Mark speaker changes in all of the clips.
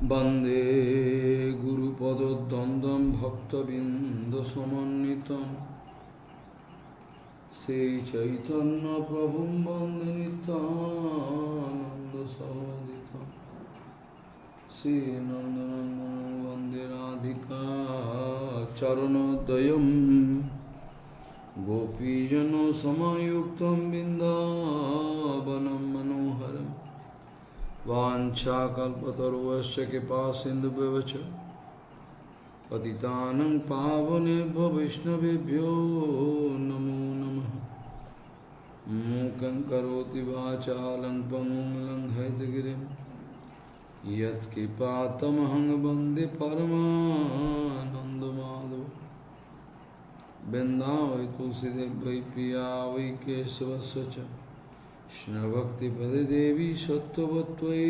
Speaker 1: वंदे गुरुपदद्वन्द्वं भक्तबिन्दसमन्वितं श्रीचैतन्यप्रभुं वन्दे नित्यानन्दसहोदितं श्रीनन्दनन्दनं वन्दे राधिका चरणोदयं गोपीजनसमायुक्तं बिन्दावनं मनोहरम् वाञ्छाकल्पतरुश्च कृपासिन्धुभ्यश्च पतितानं पावनेभ्यो वैष्णवेभ्यो नमो नमः। मूकं करोति वाचालं पङ्गुं लङ्घयितगिरिं यत्कृपातमहं वन्दे परमानन्दमाधवं। वृन्दावै तुलसीदेव वै पिया वै केशवस्य च कृष्णभक्तिपदे देवी सत्त्ववत्त्वयि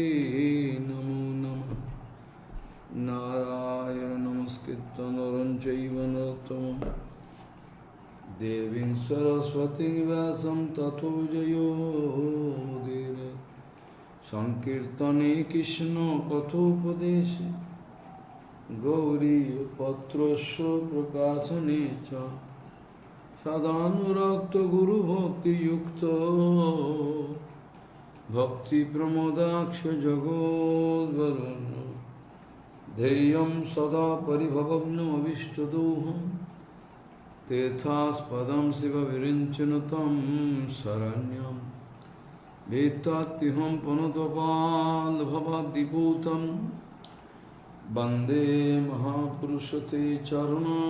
Speaker 1: नमो नमः। नारायण नमस्कृत्य नरं चैव नरोत्तमं देवीं सरस्वतीं व्यासं ततो जयो मुदीरये। संकीर्तने कृष्ण कथोपदेशे गौरीपत्रस्य प्रकाशने च सदानुरक्त गुरुभक्तियुक्तो भक्तिप्रमोदाक्ष जगोद्वरुन् ध्येयं सदा परिभवग्नमभीष्टदोहं तीर्थास्पदं शिवविरिञ्चनुतं शरण्यं भीत्तात्युहं पुनतपाल्भवाद्दिपूतं वन्दे महापुरुषते चरणारविन्दम्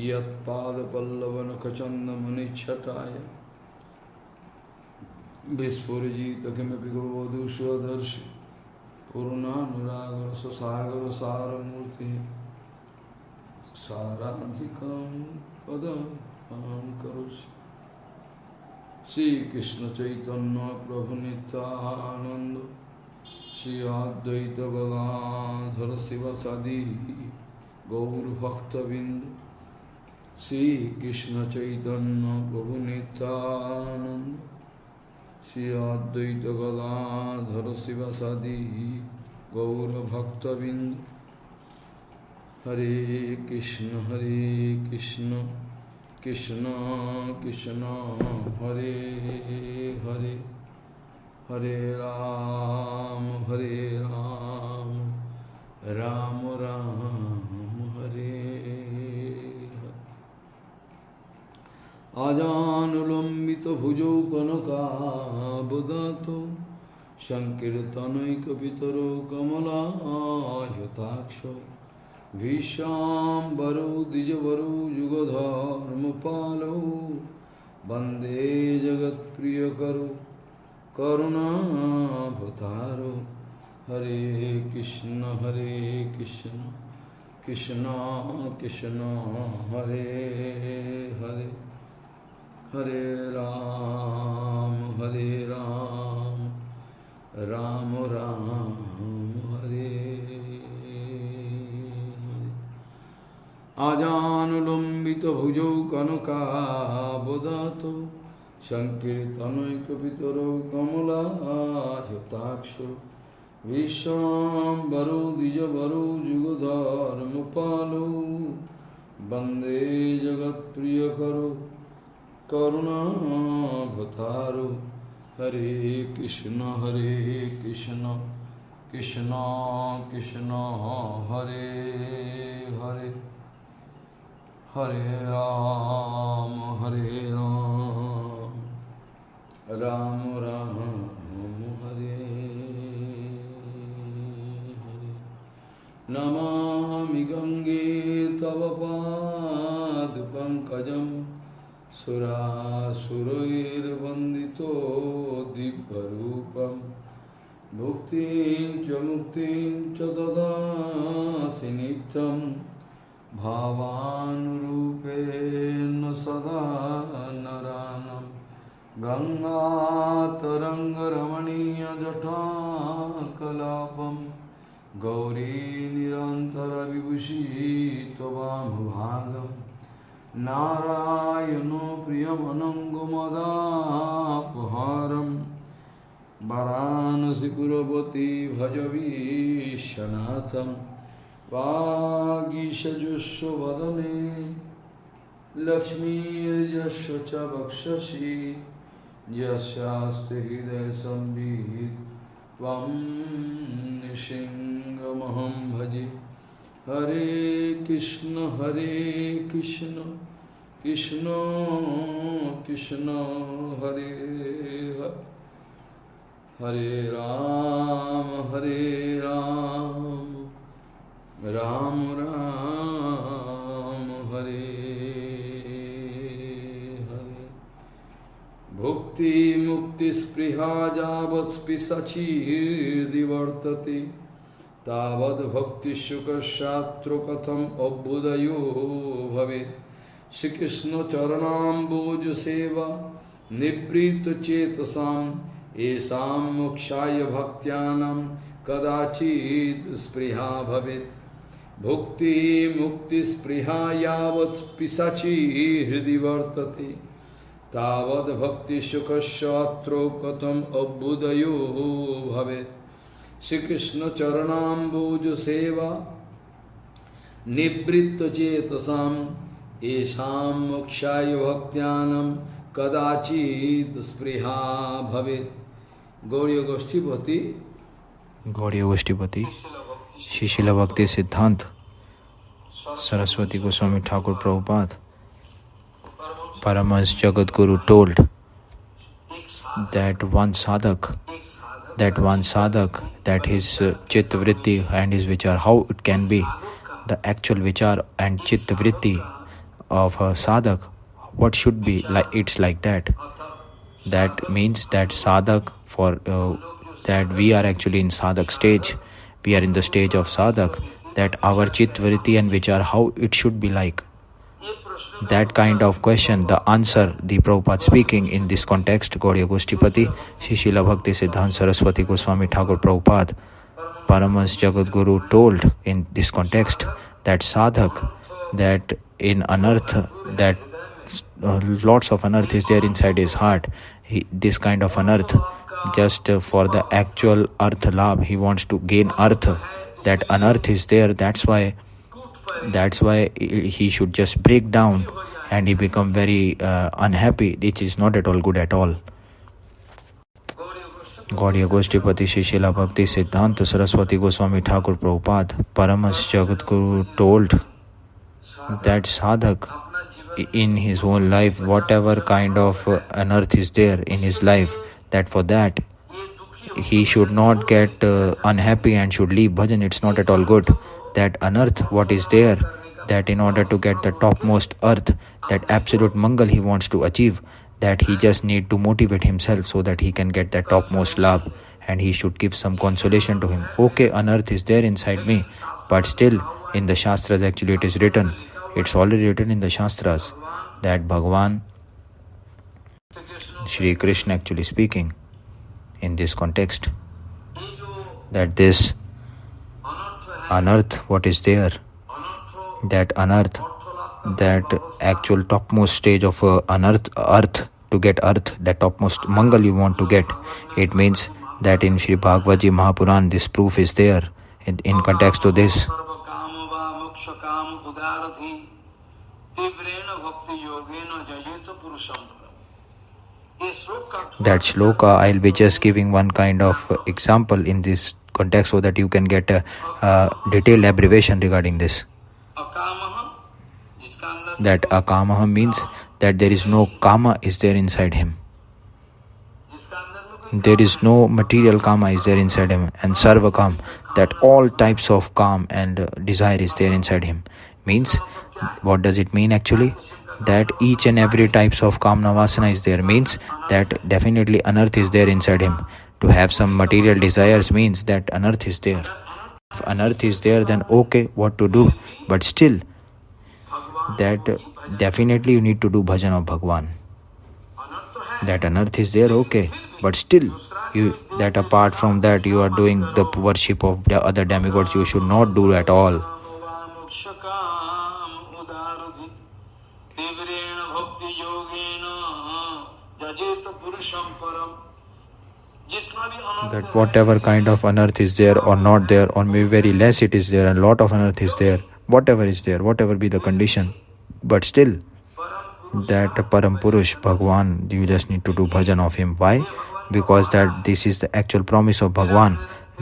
Speaker 1: यत्पादपल्लवनखचन्दमुनिच्छटाय विस्फुरिजित किमपि गोवधूष्वदर्शि पूर्णानुरागरससागरसारमूर्तिः साराधिकं पदं करोषि। श्रीकृष्णचैतन्य प्रभुनित्यानन्द श्री अद्वैत गदाधर शिवसदि गौरभक्तबिंद श्री कृष्ण चैतन्य प्रभु नित्यानंद श्री अद्वैत गदाधर शिवसदि गौरभक्तबिंद। हरे कृष्ण कृष्ण कृष्ण हरे हरे हरे राम राम राम हरे। आजानुलंबित भुजौ कनकाबदातो संकीर्तनैकपितरो कमलायताक्षो भीष्मांबरो द्विजवरो युगधर्मपालो वन्दे जगत्प्रियकरो करुणाभतारो। हरे कृष्ण कृष्ण कृष्ण हरे हरे हरे राम राम राम हरे हरे। आजानुलंबित भुजौ कनकाबदातो संकीर्तनैकपितरो कमलायताक्षो भीष्मांबरो द्विजवरो युगधर्मपालो वन्दे जगत्प्रियकरो करुणाभतारो। हरे कृष्ण कृष्ण कृष्ण हरे हरे हरे राम राम राम हरे हरे। नमामि गंगे तव पादपङ्कजं सुरासुरैर्वन्दितो दिव्यरूपं भुक्तिं च मुक्तिं च ददासि नित्यं भावानुरूपेण सदा नरानं। गङ्गातरङ्गरमणीयजटाकलापं गौरी निरन्तरविभूषी त्ववामभागम् नारायणो प्रियमनङ्गमदापहारं Varanasi Puravati Bhajavishanatham Vagishajushva Vadane Lakshmi Jasya Cha Bhakshashi Yasyaste Hidaya Sambhid Tvam Nishingamaham Bhaji Hare Krishna Krishna Krishna Hare Hare Hare Ram Ram Ram Hare Hare Bhukti Mukti Spriha Javat Spisachi Hirdi Vartati Tavad Bhakti Shuka Shatru Katham Abhudayo Bhavet Shri Krishna Charanam Bhuja Seva Nibrita Chetasam Esam Mokshaya Bhaktyanam Kadachit Spriha Bhavet Bhukti Mukti Spriha Yavat Pisachi Hridi Vartati Tavad Bhakti Shukashatro Katham Abhudayo Bhavet Shri Krishna Charanam Bhuja Seva Nibritta Chetasam Esam Mokshaya Bhaktyanam Kadachit Spriha Bhavet Gauriya
Speaker 2: Goshtipati Srila Bhakti Siddhanta Saraswati Goswami Thakur Prabhupada Paramahansa Jagadguru told that one sadhak, that his chitta vritti and his vichar, how it can be the actual vichar and chitta vritti of a sadhak, what should be like, it's like that. That means that sadhak, for that we are actually in sadhak stage, we are in the stage of sadhak, that our chitta vritti and vichar, how it should be like. That kind of question, the answer, the Prabhupada speaking in this context, Gauriya Goshtipati, Srila Bhakti Siddhanta Saraswati Goswami Thakur Prabhupada, Paramahansa Jagadguru told in this context that sadhak, that in anartha, that lots of anartha is there inside his heart. This kind of anartha, just for the actual artha labh, he wants to gain artha. That anartha is there, that's why he should just break down and he become very unhappy, which is not at all good at all. Gauriya Goshtipati Srila Bhakti Siddhanta Saraswati Goswami Thakur Prabhupada, Paramahansa Jagadguru told that sadhak in his whole life, whatever kind of anartha is there in his life, that for that he should not get unhappy and should leave bhajan. It's not at all good. That anartha, what is there, that in order to get the topmost earth, that absolute mangal he wants to achieve, that he just need to motivate himself so that he can get that topmost labh, and he should give some consolation to him. Okay, anartha is there inside me, but still in the Shastras actually it is written, it's already written in the Shastras, that Bhagavan, Shri Krishna actually speaking in this context, that this anartha, what is there, that anartha, that actual topmost stage of earth, to get earth, that topmost mangal you want to get, it means that in Sri Bhagavad Gita Mahapuran this proof is there in context to this. That shloka, I'll be just giving one kind of example in this context so that you can get a detailed abbreviation regarding this. That akamaha means that there is no kama is there inside him. There is no material kama is there inside him. And sarva kam, that all types of kam and desire is there inside him. Means, what does it mean actually? That each and every types of kamna vasana is there, means that definitely anartha is there inside him. To have some material desires means that anartha is there. If anartha is there, then okay, what to do? But still, that definitely you need to do bhajan of Bhagwan. That anartha is there, okay, but still, that apart from that you are doing the worship of the other demigods, you should not do at all. that whatever kind of unearth is there or not there, or maybe very less it is there and lot of unearth is there, whatever is there, whatever be the condition, but still that Param Purush, Bhagwan, you just need to do bhajan of him. Why? Because that this is the actual promise of Bhagwan,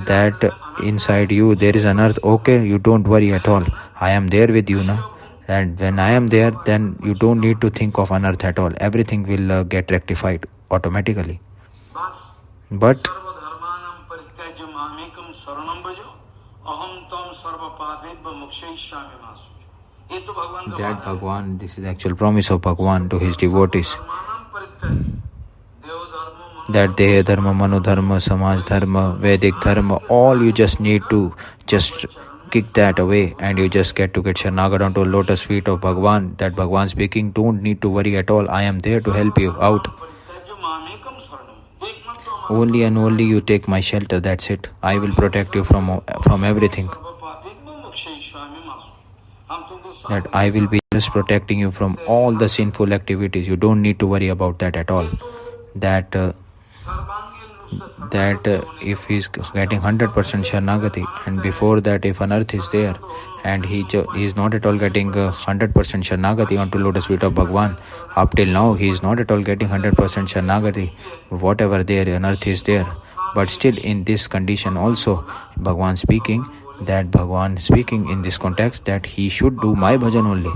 Speaker 2: that inside you there is unearth. Okay, you don't worry at all, I am there with you now, and when I am there, then you don't need to think of unearth at all. Everything will get rectified automatically. But that Bhagwan, this is the actual promise of Bhagwan to his devotees, that Deha Dharma, Mano Dharma, Samaj Dharma, Vedic Dharma, all you just need to just kick that away, and you just get Sharnagat onto lotus feet of Bhagwan. That Bhagwan speaking, don't need to worry at all, I am there to help you out. Only and only you take my shelter, that's it. I will protect you from everything. That I will be just protecting you from all the sinful activities. You don't need to worry about that at all. That if he's getting 100% Sharnagati, and before that if unearth is there, and he is not at all getting 100% Sharnagati onto lotus feet of Bhagwan, up till now he is not at all getting 100% Sharnagati, whatever there, unearth is there. But still in this condition also, Bhagwan speaking in this context, that he should do my bhajan only.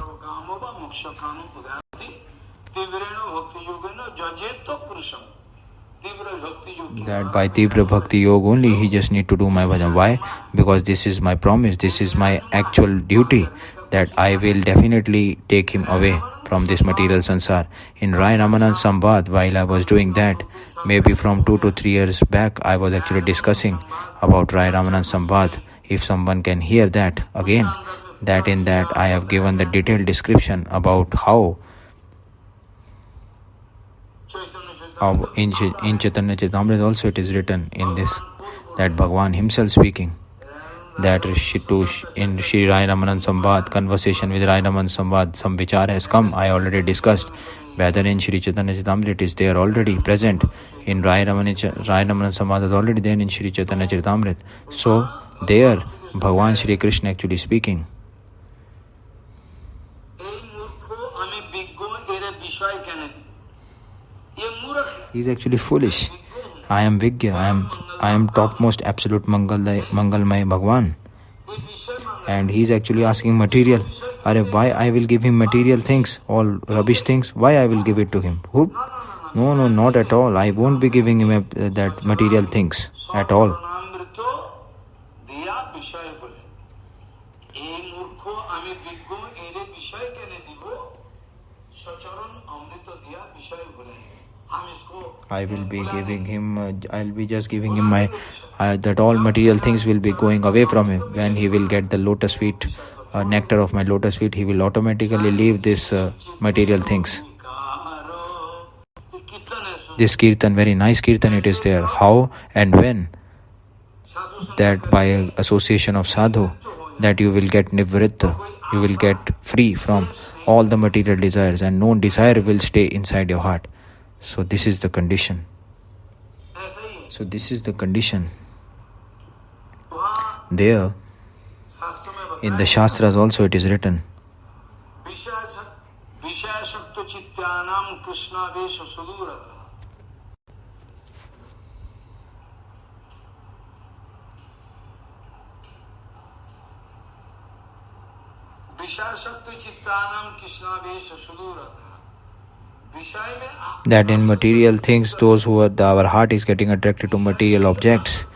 Speaker 2: That by Tibra Bhakti Yoga only he just need to do my bhajan. Why? Because this is my promise, this is my actual duty, that I will definitely take him away from this material sansar. In Rai Ramanan Samvad, while I was doing that, maybe from 2 to 3 years back, I was actually discussing about Rai Ramanan Samvad. If someone can hear that again, that in that I have given the detailed description about how in Chaitanya Charitamrita also it is written in this, that Bhagwan himself speaking, that in Shri Rai Ramanan Samvad, conversation with Rai Ramanan Samvad, some vichar has come, I already discussed, whether in Shri Chaitanya Charitamrita it is there already present, in Rai Ramanan Samvad is already there in Shri Chaitanya Charitamrita. So there Bhagwan Shri Krishna actually speaking, he is actually foolish. I am Vigya, I am topmost absolute Mangalmay Bhagwan, and he is actually asking material. Why I will give him material things, all rubbish things, why I will give it to him? Who? No, not at all. I won't be giving him that material things at all. I will be giving him, I'll be just giving him my, that all material things will be going away from him. When he will get the lotus feet, nectar of my lotus feet, he will automatically leave this material things. This kirtan, very nice kirtan it is there. How and when? That by association of sadhu, that you will get nivritta, you will get free from all the material desires, and no desire will stay inside your heart. So this is the condition. There, in the Shastras also it is written, that in material things, those who are, our heart is getting attracted to material objects,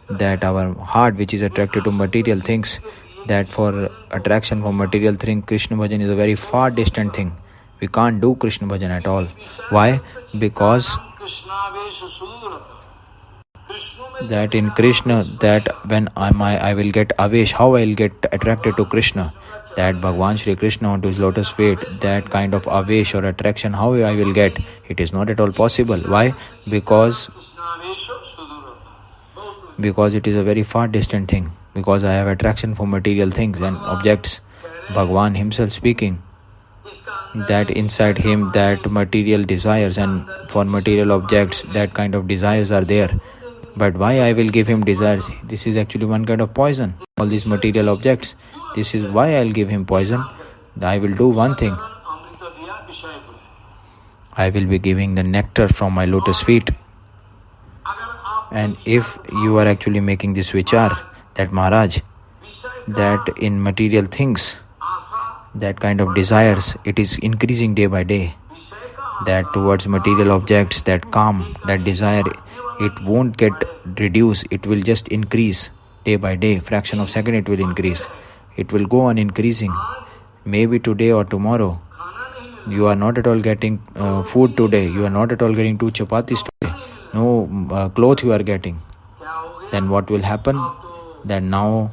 Speaker 2: that our heart which is attracted to material things, that for attraction for material thing, Krishna bhajan is a very far distant thing. We can't do Krishna bhajan at all. Why? Because that in Krishna, that when I will get avesh, how I will get attracted to Krishna, that Bhagwan Shri Krishna onto his lotus feet, that kind of avesh or attraction, how I will get? It is not at all possible. Why? Because it is a very far distant thing. Because I have attraction for material things and objects. Bhagwan himself speaking, that inside him that material desires, and for material objects that kind of desires are there. But why I will give him desires? This is actually one kind of poison. All these material objects, this is why I'll give him poison. I will do one thing. I will be giving the nectar from my lotus feet. And if you are actually making this vichar, that Maharaj, that in material things, that kind of desires, it is increasing day by day. That towards material objects, that calm, that desire, it won't get reduced, it will just increase day by day. Fraction of second it will increase. It will go on increasing. Maybe today or tomorrow, you are not at all getting food today, you are not at all getting 2 chapatis today, no cloth you are getting. Then what will happen? That now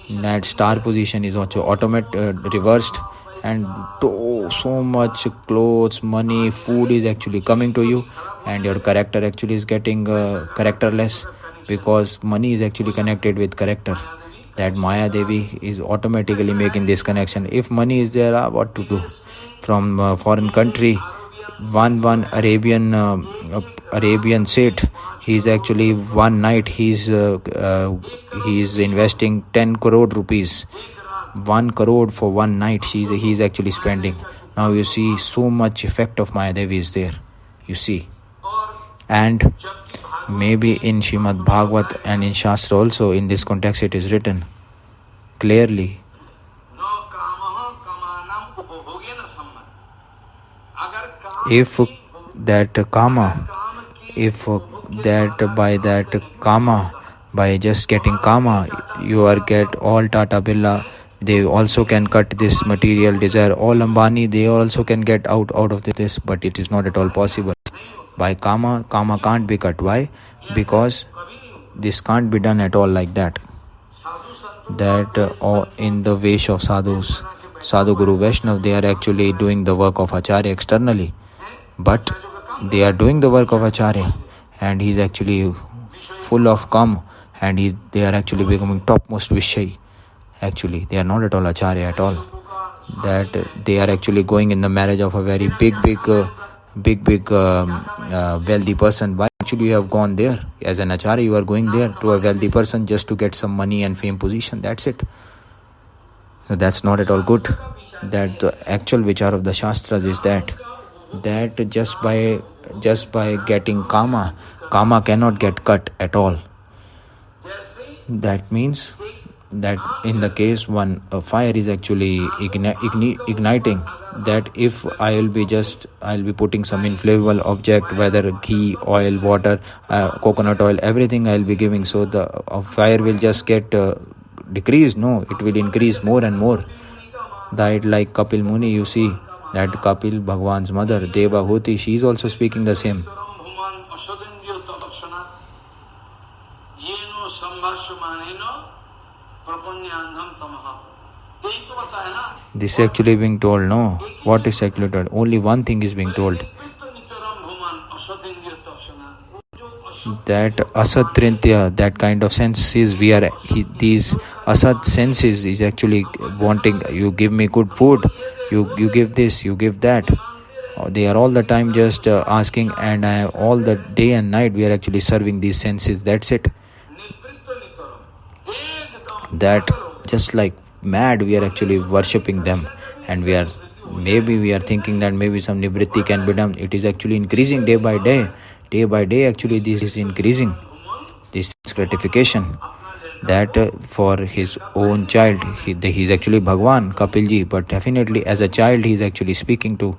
Speaker 2: that star position is also reversed, and so much clothes, money, food is actually coming to you, and your character actually is getting characterless, because money is actually connected with character. That Maya Devi is automatically making this connection. If money is there, what to do? From foreign country, one Arabian Seth, he is actually one night he is investing 10 crore rupees. 1 crore for one night he is actually spending. Now you see, so much effect of Maya Devi is there, you see. And maybe in Srimad Bhagavat and in Shastra also, in this context it is written clearly. If that kama, by just getting kama, you are get all Tata Birla, they also can cut this material desire. All Ambani, they also can get out of this, but it is not at all possible. By kama can't be cut. Why? Because this can't be done at all like that. That in the vesh of sadhus, Sadhu Guru Vaishnav, they are actually doing the work of Acharya externally. But they are doing the work of Acharya, and he is actually full of calm, and they are actually becoming topmost Vishai. Actually, they are not at all Acharya at all. That they are actually going in the marriage of a very big wealthy person. Why actually you have gone there? As an Acharya, you are going there to a wealthy person just to get some money and fame, position. That's it. So that's not at all good. That the actual vichar of the Shastras is that just by getting kama cannot get cut at all. That means that in the case when a fire is actually igniting, that if I'll be putting some inflammable object, whether ghee, oil, water, coconut oil, everything I'll be giving, so the fire will just get decreased. No, it will increase more and more. That like Kapil Muni, you see that Kapil, Bhagwan's mother, Devahuti, she is also speaking the same. This is actually being told, no? What is actually told? Only one thing is being told. That asat trintya, that kind of senses, these asat senses is actually wanting, you give me good food, you give this, you give that. They are all the time just asking, and all the day and night we are actually serving these senses. That's it. That just like mad we are actually worshipping them, and we are thinking that maybe some nivritti can be done. It is actually increasing day by day actually this is increasing, this gratification. That for his own child, he is actually Bhagwan, Kapilji, but definitely as a child he is actually speaking to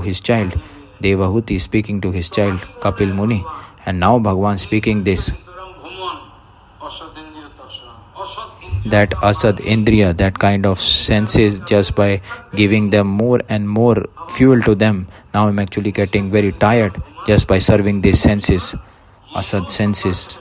Speaker 2: his child. Devahuti is speaking to his child, Kapil Muni, and now Bhagwan speaking this. That asad indriya, that kind of senses, just by giving them more and more fuel to them, now I'm actually getting very tired just by serving these senses, asad senses.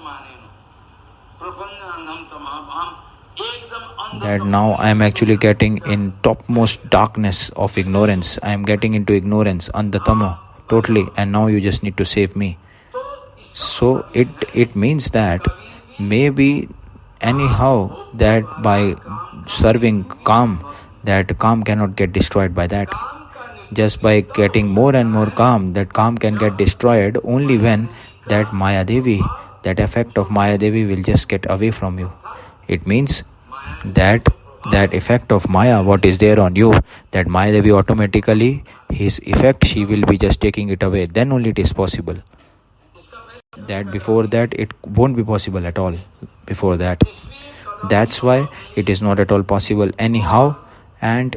Speaker 2: That now I am actually getting in topmost darkness of ignorance. I am getting into ignorance, andatamo, totally, and now you just need to save me. So it means that maybe anyhow that by serving calm, that calm cannot get destroyed by that. Just by getting more and more calm, that calm can get destroyed only when that Maya Devi, that effect of Maya Devi will just get away from you. It means that effect of Maya, what is there on you, that Maya Devi automatically, his effect, she will be just taking it away. Then only it is possible. That before that, it won't be possible at all. Before that. That's why it is not at all possible anyhow. And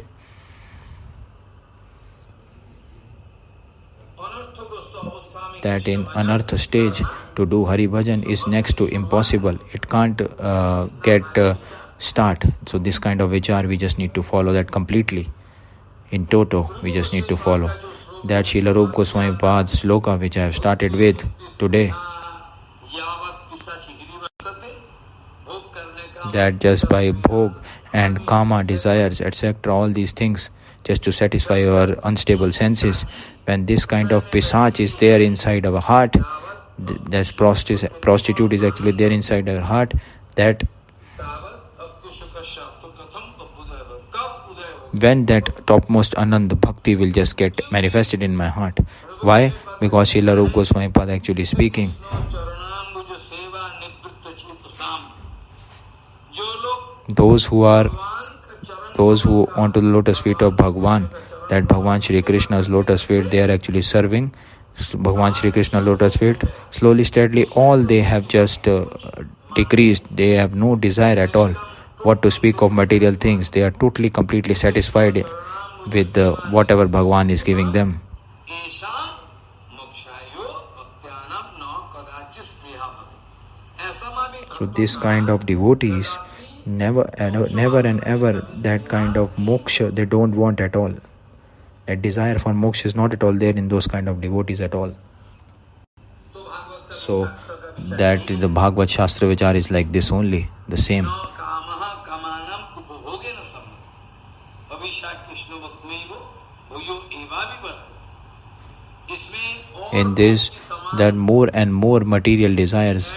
Speaker 2: that in anartha stage to do Hari Bhajan is next to impossible. It can't get start. So this kind of vichar we just need to follow that completely. In toto, we just need to follow. That Srila Rupa Goswami Pad sloka which I have started with today. That just by bhog and kama, desires, etc., all these things, just to satisfy our unstable senses, when this kind of pisach is there inside our heart, that prostitute is actually there inside our heart, that when that topmost Anand Bhakti will just get manifested in my heart. Why? Because Srila Rupa Goswami Pad actually speaking. Those who onto the lotus feet of Bhagwan, that Bhagwan Shri Krishna's lotus feet, they are actually serving Bhagwan Shri Krishna lotus feet. Slowly, steadily, all they have just decreased. They have no desire at all. What to speak of material things? They are totally, completely satisfied with whatever Bhagwan is giving them. So this kind of devotees, never and ever that kind of moksha they don't want at all. That desire for moksha is not at all there in those kind of devotees at all. So that the Bhagavad Shastra Vichar is like this only, the same. In this, that more and more material desires,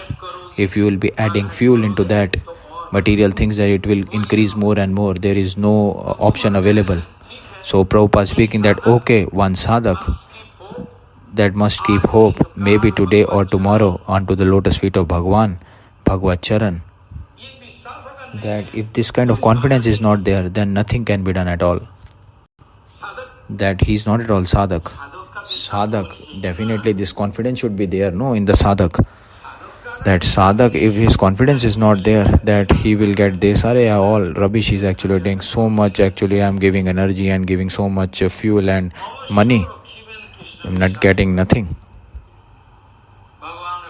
Speaker 2: if you will be adding fuel into that material things, that it will increase more and more. There is no option available. So Prabhupada speaking that, okay, one sadhak that must keep hope, maybe today or tomorrow, onto the lotus feet of Bhagwan, Bhagavad Charan. That if this kind of confidence is not there, then nothing can be done at all. That he is not at all sadhak. Sadhak, definitely this confidence should be there, no, in the sadhak. That sadhak, if his confidence is not there, that he will get this, all rubbish is actually doing so much, actually I am giving energy and giving so much fuel and money, I am not getting nothing.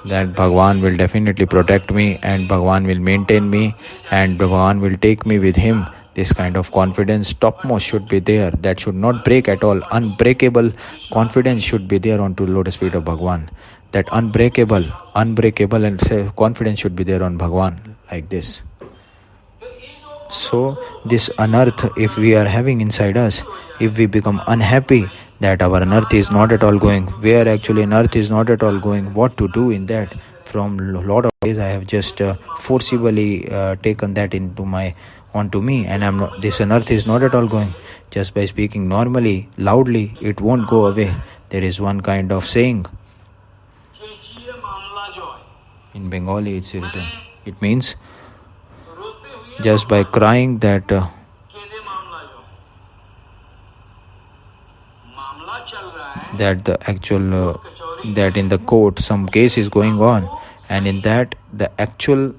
Speaker 2: That Bhagwan will definitely protect me and Bhagwan will maintain me and Bhagwan will take me with him. This kind of confidence, topmost should be there. That should not break at all. Unbreakable confidence should be there onto lotus feet of Bhagwan. That unbreakable and confidence should be there on Bhagwan, like this. So this anarth, if we are having inside us, if we become unhappy that our anarth is not at all going, where actually anarth is not at all going, what to do in that? From a lot of days I have just forcibly taken that onto me, and this anarth is not at all going. Just by speaking normally, loudly, it won't go away. There is one kind of saying. In Bengali it's written. It means just by crying that the actual that in the court some case is going on, and in that the actual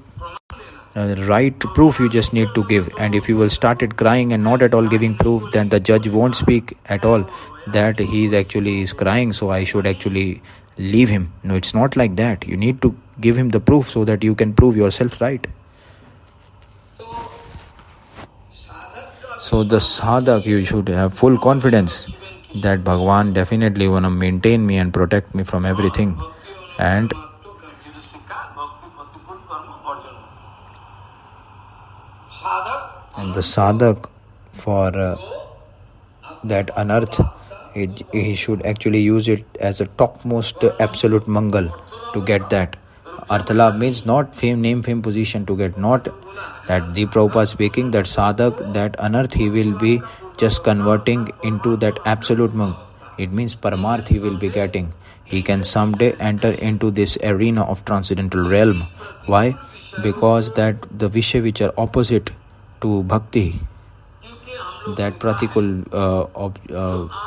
Speaker 2: right proof you just need to give, and if you will started crying and not at all giving proof, then the judge won't speak at all that he is crying, so I should actually leave him. No, it's not like that. You need to give him the proof so that you can prove yourself right. So the sadhak, you should have full confidence that Bhagwan definitely want to maintain me and protect me from everything. And the sadhak for that anarth, he should actually use it as a topmost absolute mangal to get that. Arthalab means not fame, name, fame, position to get, not that the Prabhupada speaking, that sadhak, that anarth, he will be just converting into that absolute mang. It means paramarth he will be getting. he can someday enter into this arena of transcendental realm. Why? Because that the Vishya which are opposite to Bhakti, that pratikul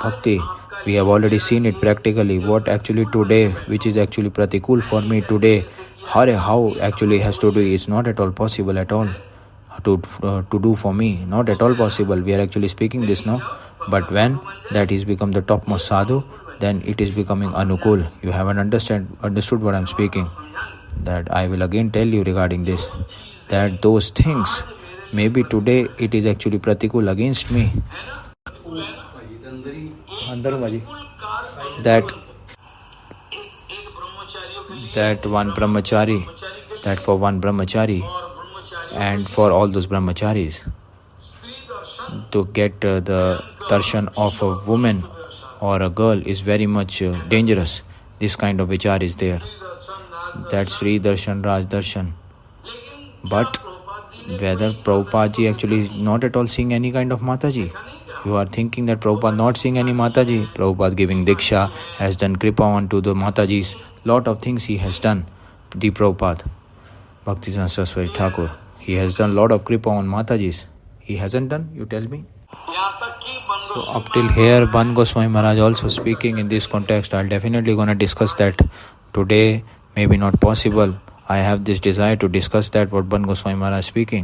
Speaker 2: Bhakti, we have already seen it practically. What actually today, which is actually pratikul for me today, how actually has to do, is not at all possible at all to do for me, not at all possible. We are actually speaking this now, but when that is become the topmost sadhu, then it is becoming anukul. You haven't understood what I am speaking. That I will again tell you regarding this, that those things, maybe today it is actually pratikul against me. That one brahmachari, that for one brahmachari and for all those brahmacharis to get the darshan of a woman or a girl is very much dangerous. This kind of vichar is there. That's Sri Darshan, Raj Darshan. But whether Prabhupada ji actually is not at all seeing any kind of Mataji. You are thinking that Prabhupada not seeing any Mataji. Prabhupada giving Diksha, has done Kripa on to the Matajis. Lot of things he has done. The Prabhupada, Bhakti Saraswati Thakur, he has done lot of Kripa on Matajis. He hasn't done, you tell me? So up till here, Ban Goswami Maharaj also speaking in this context. I'll definitely gonna discuss that today. Maybe not possible. I have this desire to discuss that what Ban Goswami Maharaj speaking.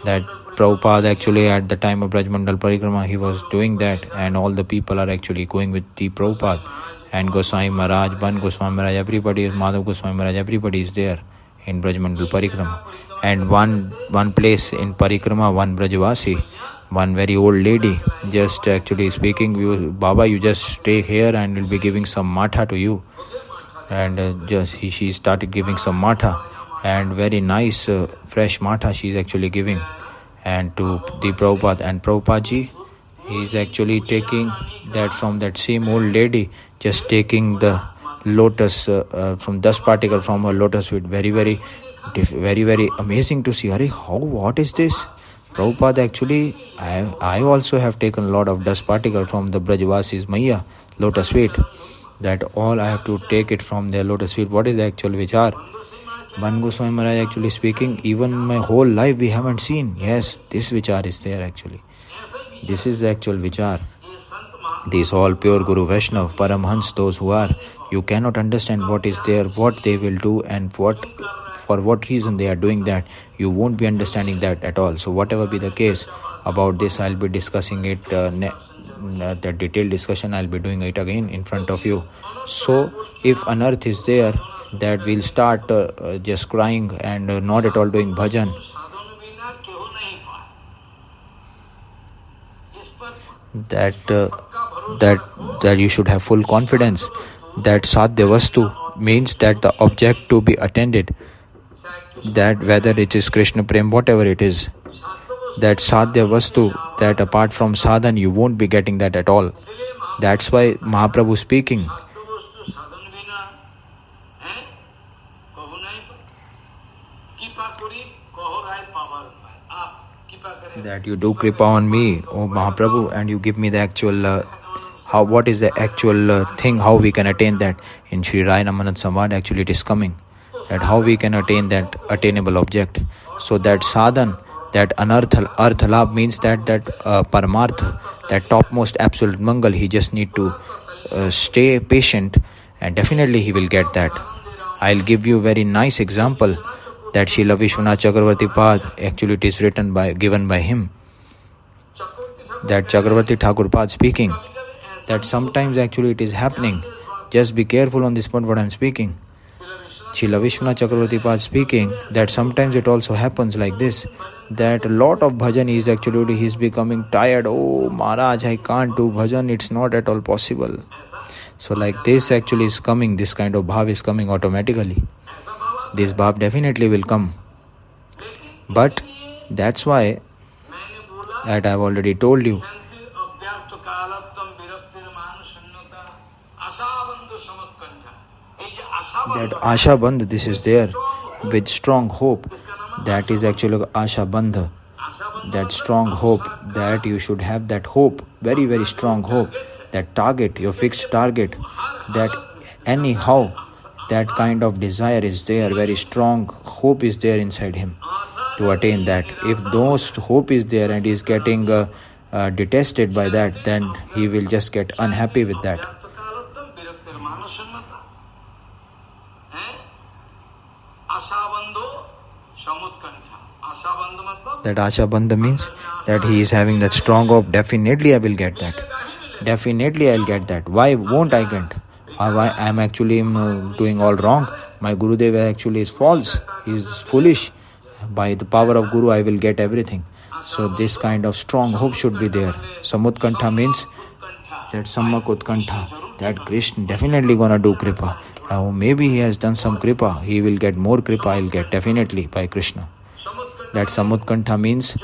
Speaker 2: That Prabhupada actually at the time of Brajmandal Parikrama, he was doing that, and all the people are actually going with the Prabhupada. And Goswami Maharaj, Ban Goswami Maharaj, everybody is Madhav Goswami Maharaj, everybody is there in Brajmandal Parikrama. And one place in Parikrama, one Brajvasi, one very old lady, just actually speaking, Baba, you just stay here and we'll be giving some matha to you. And she started giving some matha, and very nice fresh matha she is actually giving, and to the Prabhupada. And Prabhupada ji, he is actually taking that from that same old lady, just taking the lotus from dust particle from her lotus feet. Very, very amazing to see. What is this? Prabhupada actually, I also have taken a lot of dust particle from the Brajvasi's Maya lotus feet. That all I have to take it from their lotus feet. What is the actual vichar? Ban Goswami Maharaj actually speaking, even my whole life we haven't seen. Yes, this vichar is there actually. This is the actual vichar. These all pure Guru Vaishnav, Paramhans, those who are, you cannot understand what is there, what they will do, and for what reason they are doing that. You won't be understanding that at all. So whatever be the case about this, I'll be discussing it, the detailed discussion I'll be doing it again in front of you. So if unearth is there, that we'll start just crying and not at all doing bhajan. That you should have full confidence that sadhya vastu means that the object to be attended, that whether it is Krishna Prem, whatever it is, that sadhya vastu, that apart from sadhan you won't be getting that at all. That's why Mahaprabhu speaking, that you do kripa on me, O Mahaprabhu, and you give me the actual what is the actual thing, how we can attain that. In Sri Rai Ramanand Samvad actually it is coming, that how we can attain that attainable object. So that sadhan, that anartha, artha labh means that paramartha, that topmost absolute mangal, he just need to stay patient, and definitely he will get that. I'll give you a very nice example, that Srila Vishwanath Chakravarti Pad, actually it is given by him, that Chakravarti Thakur Pad speaking, that sometimes actually it is happening. Just be careful on this point what I am speaking. Srila Vishwanath Chakravarti Pad speaking, that sometimes it also happens like this, that a lot of bhajan is actually, he is becoming tired. Oh Maharaj, I can't do bhajan, it's not at all possible. So like this actually is coming, this kind of bhav is coming automatically. This bhav definitely will come. But that's why, that I have already told you, that Asha Bandh, this is there with strong hope. That is actually Asha Bandh, that strong hope, that you should have that hope, very, very strong hope, that target, your fixed target, that anyhow that kind of desire is there, very strong hope is there inside him to attain that. If those hope is there and he is getting detested by that, then he will just get unhappy with that. That Asha Bandha means that he is having that strong hope. Definitely I will get that. Definitely I will get that. Why won't I get? Why I am actually doing all wrong? My Gurudev actually is false. He is foolish. By the power of Guru I will get everything. So this kind of strong hope should be there. Samutkantha means that Sammak Utkantha, that Krishna definitely gonna do Kripa. Maybe he has done some Kripa. He will get more Kripa. I will get definitely by Krishna. That Samutkantha means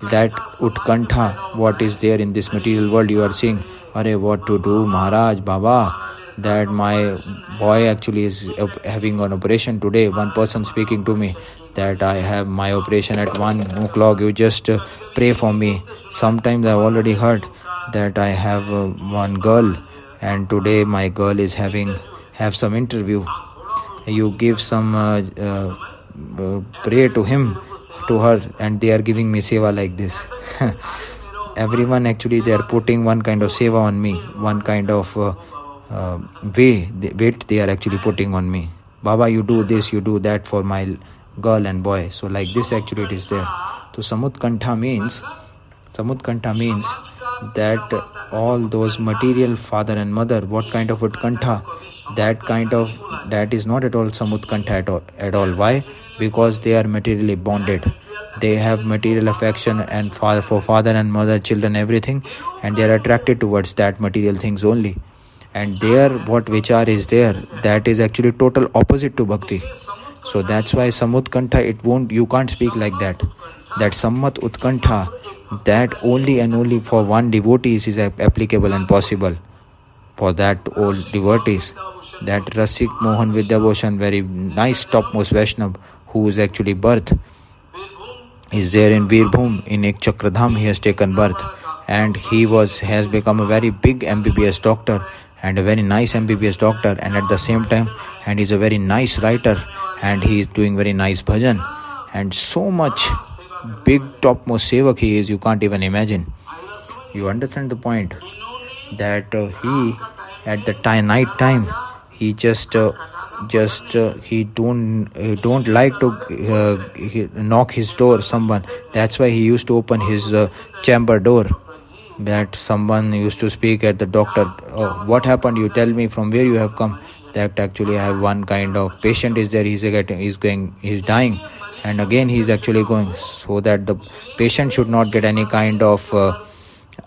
Speaker 2: that Utkantha, what is there in this material world, you are seeing, Arey, what to do, Maharaj, Baba, that my boy actually is having an operation today. One person speaking to me that I have my operation at 1 o'clock, you just pray for me. Sometimes I have already heard that I have one girl and today my girl is have some interview. You give some pray to her, and they are giving me seva like this. Everyone actually they are putting one kind of seva on me, one kind of weight they are actually putting on me. Baba, you do this, you do that for my girl and boy. So like this actually it is there. So Samutkantha means that all those material father and mother, what kind of Utkantha, that is not at all Samutkantha at all. Why? Because they are materially bonded. They have material affection and for father and mother, children, everything, and they are attracted towards that material things only. And there what vichar is there, that is actually total opposite to bhakti. So that's why Samutkantha, you can't speak like that. That Sammat Utkantha, that only and only for one devotee is applicable and possible. For that old devotees, that Rasik Mohan Vidyabhushan, very nice topmost Vaishnav, who is actually birth, is there in Virbhum, in Ek Chakradham he has taken birth, and he has become a very big MBBS doctor and a very nice MBBS doctor, and at the same time, and he's a very nice writer, and he is doing very nice bhajan, and so much big topmost sevak he is, you can't even imagine. You understand the point? That he at the night time he he don't like to knock his door someone. That's why he used to open his chamber door. That someone used to speak at the doctor, oh, what happened, you tell me from where you have come. That actually I have one kind of patient is there, he's dying, and again he's actually going, so that the patient should not get any kind of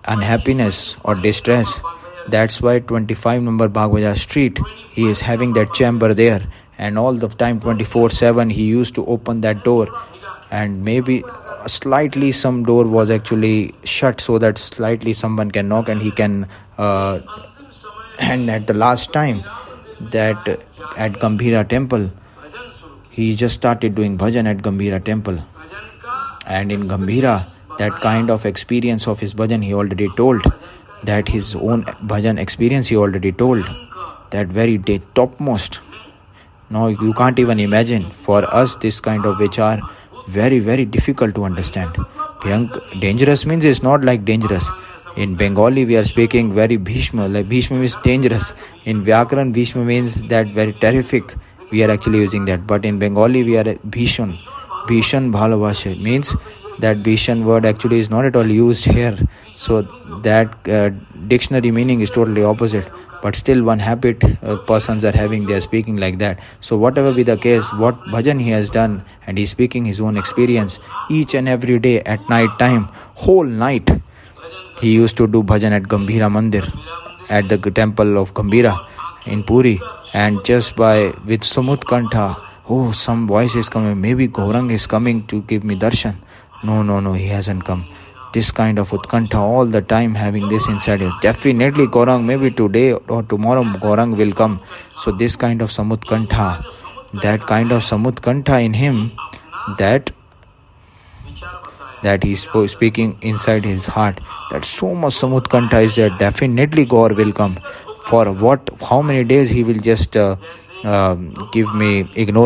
Speaker 2: unhappiness or distress. That's why 25 number Bhagavaja Street, he is having that chamber there, and all the time 24/7 he used to open that door, and maybe slightly some door was actually shut so that slightly someone can knock and he can and at the last time that at Gambhira temple he just started doing bhajan at Gambhira temple, and in Gambhira that kind of experience of his bhajan he already told, that his own bhajan experience he already told, that very topmost. Now you can't even imagine. For us this kind of vichar very very difficult to understand. Dangerous means it's not like dangerous. In Bengali we are speaking very Bhishma, like Bhishma means dangerous. In Vyakaran Bhishma means that very terrific, we are actually using that. But in Bengali we are Bhishan Bhalabhasha, means that Bhishan word actually is not at all used here. So that dictionary meaning is totally opposite. But still one habit persons are having, they are speaking like that. So whatever be the case, what bhajan he has done, and he is speaking his own experience each and every day at night time, whole night he used to do bhajan at Gambhira Mandir, at the temple of Gambhira in Puri, and just with Samutkantha, oh, some voice is coming, maybe Gaurang is coming to give me darshan. No, he hasn't come. This kind of Utkantha all the time having this inside you. Definitely Gaurang, maybe today or tomorrow Gaurang will come. So this kind of Samutkantha, that kind of Samutkantha in him, that he's speaking inside his heart, that so much Samutkantha is there, definitely Gaur will come. For what, how many days he will just ignore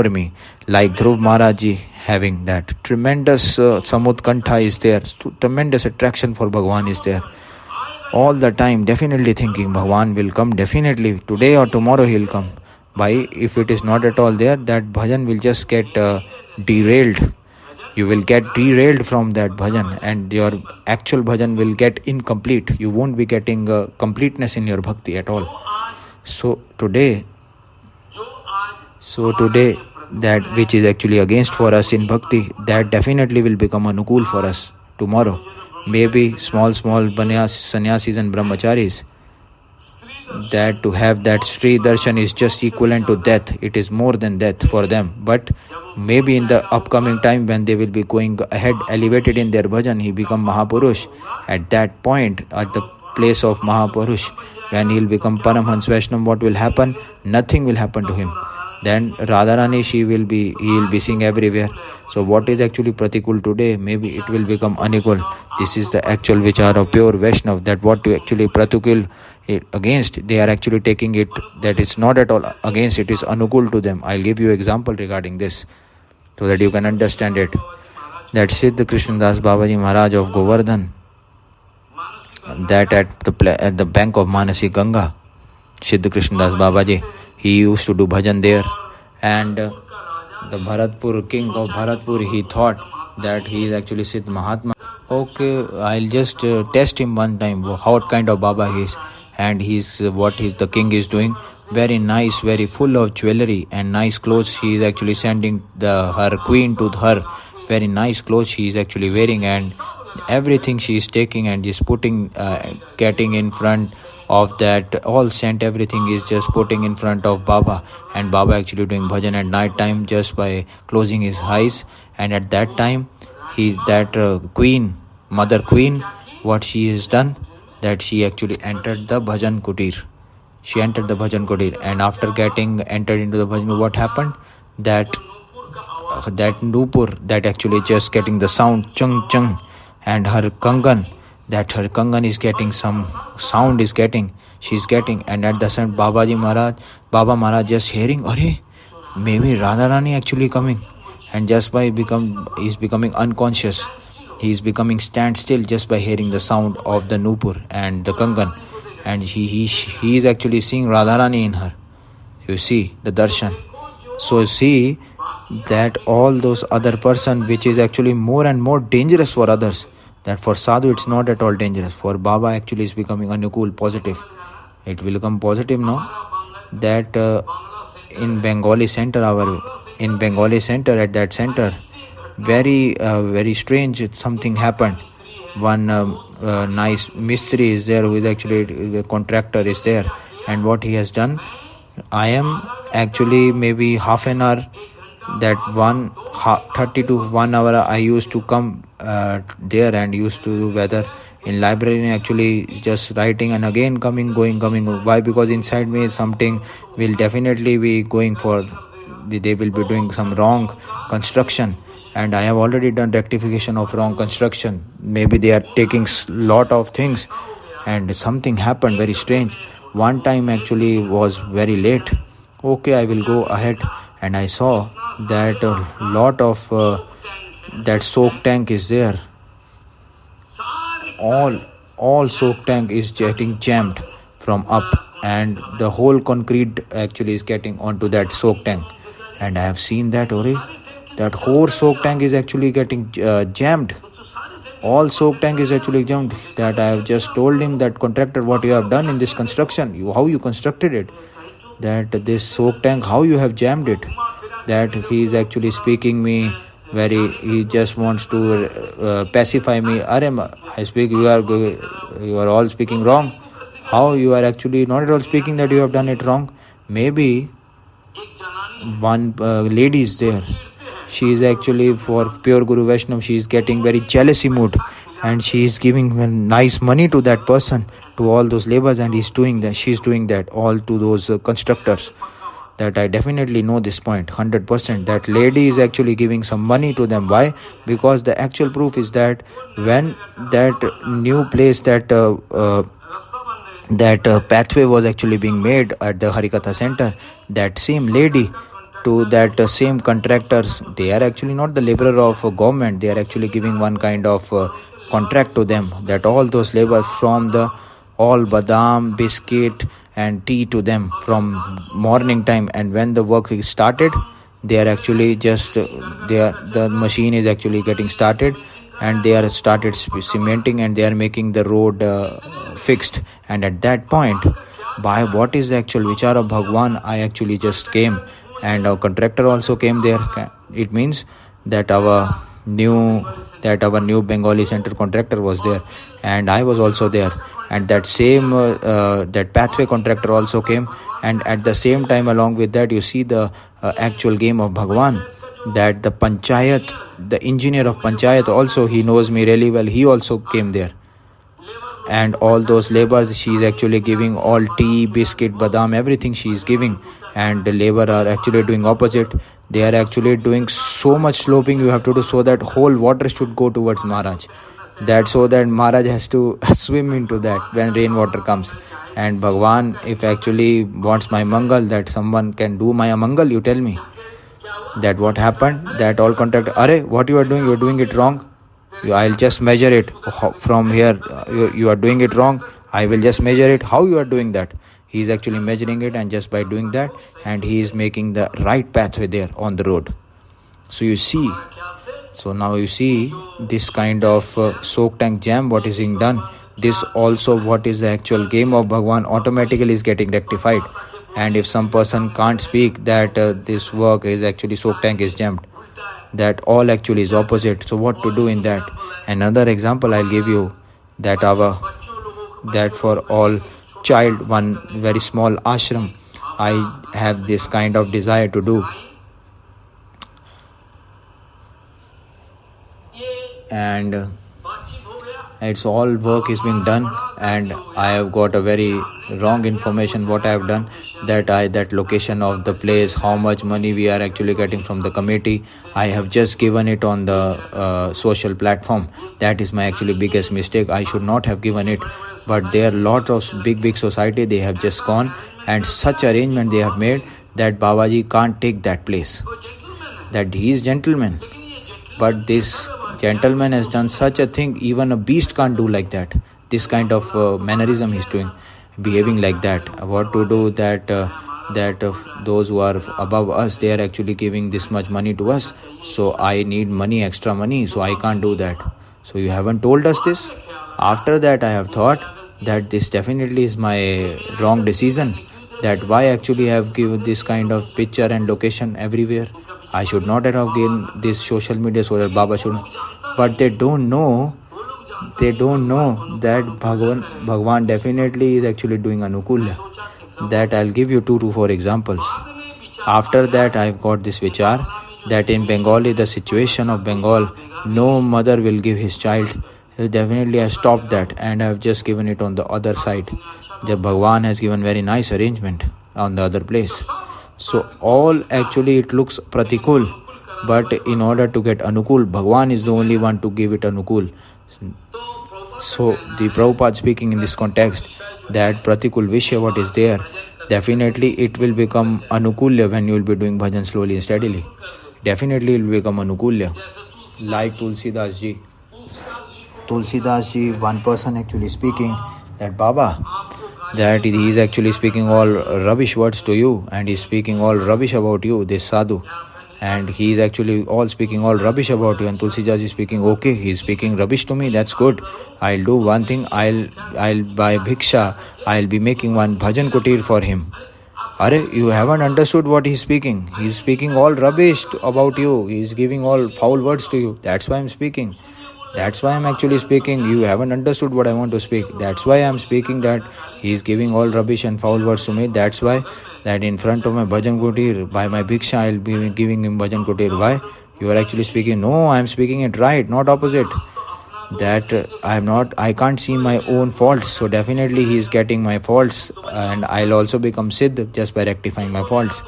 Speaker 2: me, like Dhruv Maharaji having that tremendous Samutkantha is there, tremendous attraction for Bhagwan is there. All the time definitely thinking Bhagwan will come, definitely today or tomorrow he will come. Why? If it is not at all there, that bhajan will just get derailed. You will get derailed from that bhajan, and your actual bhajan will get incomplete. You won't be getting completeness in your bhakti at all. So today, that which is actually against for us in bhakti, that definitely will become anukul for us tomorrow. Maybe small sannyasis and brahmacharis, that to have that Sri Darshan is just equivalent to death. It is more than death for them. But maybe in the upcoming time, when they will be going ahead, elevated in their bhajan, he become Mahapurush. At that point, at the place of Mahapurush, when he will become Paramhans Vaishnav, what will happen? Nothing will happen to him. Then Radharani, he will be seeing everywhere. So what is actually pratikul today, maybe it will become anikul. This is the actual vichar of pure Vaishnav, that what to actually pratikul against, they are actually taking it that it's not at all against, it is anukul to them. I'll give you example regarding this so that you can understand it. That Siddha Krishnadas Babaji Maharaj of Govardhan, that at the bank of Manasi Ganga, Siddha Krishnadas Babaji, he used to do bhajan there, and the Bharatpur king of Bharatpur, he thought that he is actually Siddh Mahatma. Okay, I'll just test him one time, what kind of Baba he is. And the king is doing, very nice, very full of jewelry and nice clothes. He is actually sending her queen to her, very nice clothes she is actually wearing, and everything she is taking and is putting, getting in front of that, all scent, everything is just putting in front of Baba, and Baba actually doing bhajan at night time just by closing his eyes. And at that time, queen, mother queen, what she has done, that she actually entered the bhajan kutir. She entered the bhajan kutir, and after getting entered into the bhajan, what happened? That nupur, that actually just getting the sound chung chung, and her kangan, that her kangan is getting some sound is getting, she's getting, and at the same Baba Maharaj just hearing, maybe Radharani actually coming, and just by he's becoming unconscious. He is becoming standstill just by hearing the sound of the nupur and the kangan, and he is actually seeing Radharani in her. You see the darshan. So see that all those other person, which is actually more and more dangerous for others, that for sadhu it's not at all dangerous. For Baba actually is becoming anukul, positive. It will become positive now. That in Bengali center, at that center, very strange something happened. One nice mistri is there, who is actually the contractor is there, and what he has done, I am actually maybe half an hour, that 30 to 1 hour I used to come there and used to do whether in library actually just writing and again coming. Why? Because inside me something will definitely be going for, they will be doing some wrong construction, and I have already done rectification of wrong construction. Maybe they are taking lot of things, and something happened very strange. One time actually was very late. Okay, I will go ahead, and I saw that a lot of that soak tank is there. All soak tank is getting jammed from up, and the whole concrete actually is getting onto that soak tank. And I have seen that that whole soak tank is actually getting jammed. All soak tank is actually jammed. That I have just told him, that contractor, what you have done in this construction, how you constructed it, that this soak tank, how you have jammed it. That he is actually speaking me he just wants to pacify me. I speak, you are all speaking wrong. How you are actually not at all speaking that you have done it wrong. Maybe one lady is there. She is actually for pure Guru Vaishnav. She is getting very jealousy mood, and she is giving nice money to that person, to all those laborers, and she's doing that all to those constructors. That I definitely know this point 100%. That lady is actually giving some money to them. Why? Because the actual proof is that when that new place, that that pathway was actually being made at the Harikatha center. That same lady to that same contractors, they are actually not the laborer of government, they are actually giving one kind of contract to them, that all those labor from the all badam, biscuit and tea to them from morning time, and when the work is started, they are actually just the machine is actually getting started, and they are started cementing, and they are making the road fixed. And at that point, by what is the actual vichar of Bhagwan, I actually just came, and our contractor also came there. It means that our new Bengali center contractor was there, and I was also there, and that same that pathway contractor also came. And at the same time, along with that, you see the actual game of Bhagwan, that the panchayat, the engineer of panchayat also, he knows me really well, he also came there. And all those labors, she is actually giving all tea, biscuit, badam, everything she is giving. And the labor are actually doing opposite. They are actually doing so much sloping you have to do, so that whole water should go towards Maharaj. That so that Maharaj has to swim into that when rainwater comes. And Bhagwan, if actually wants my mangal, that someone can do my mangal, you tell me. That what happened, that all contractor, Arey, what you are doing it wrong. I'll just measure it from here. You are doing it wrong. I will just measure it. How you are doing that? He is actually measuring it, and just by doing that, and he is making the right pathway there on the road. So you see, so now you see this kind of soak tank jam, what is being done. This also what is the actual game of Bhagwan automatically is getting rectified. And if some person can't speak that this work is actually soak tank is jammed, that all actually is opposite. So what to do in that? Another example I'll give you, that for all child, one very small ashram, I have this kind of desire to do. And it's all work is being done, and I have got a very wrong information what I have done, that location of the place, how much money we are actually getting from the committee, I have just given it on the social platform. That is my actually biggest mistake. I should not have given it. But there are lot of big society, they have just gone, and such arrangement they have made that Babaji can't take that place, that he is gentleman. But this gentleman has done such a thing, even a beast can't do like that. This kind of mannerism he's doing, behaving like that. What to do that those who are above us, they are actually giving this much money to us. So I need money, extra money, so I can't do that. So you haven't told us this. After that, I have thought that this definitely is my wrong decision. That why actually have given this kind of picture and location everywhere. I should not have given this social media so that Baba should. But they don't know that Bhagwan definitely is actually doing anukulya. That I'll give you 2 to 4 examples. After that, I've got this vichar that in Bengali, the situation of Bengal, no mother will give his child. So definitely I stopped that, and I've just given it on the other side. The Bhagwan has given very nice arrangement on the other place. So all actually it looks pratikul, but in order to get anukul, Bhagwan is the only one to give it anukul. So the Prabhupada speaking in this context that pratikul vishya what is there, definitely it will become anukulya when you will be doing bhajan slowly and steadily. Definitely it will become anukulya. Like Tulsidas ji, one person actually speaking that Baba, that he is actually speaking all rubbish words to you, and he is speaking all rubbish about you, this sadhu, and he is actually all speaking all rubbish about you. And Tulsidas is speaking, okay, he is speaking rubbish to me, that's good. I'll do one thing, I'll buy bhiksha, I'll be making one bhajan kutir for him. Arey, you haven't understood what he's speaking. He's speaking all rubbish about you. He's giving all foul words to you. That's why I'm speaking. That's why I'm actually speaking. You haven't understood what I want to speak. That's why I'm speaking that he's giving all rubbish and foul words to me. That's why that in front of my bhajan kutir, by my bhiksha, I'll be giving him bhajan kutir. Why? You are actually speaking. No, I'm speaking it right, not opposite. That I can't see my own faults. So definitely he is getting my faults, and I'll also become siddh just by rectifying my faults.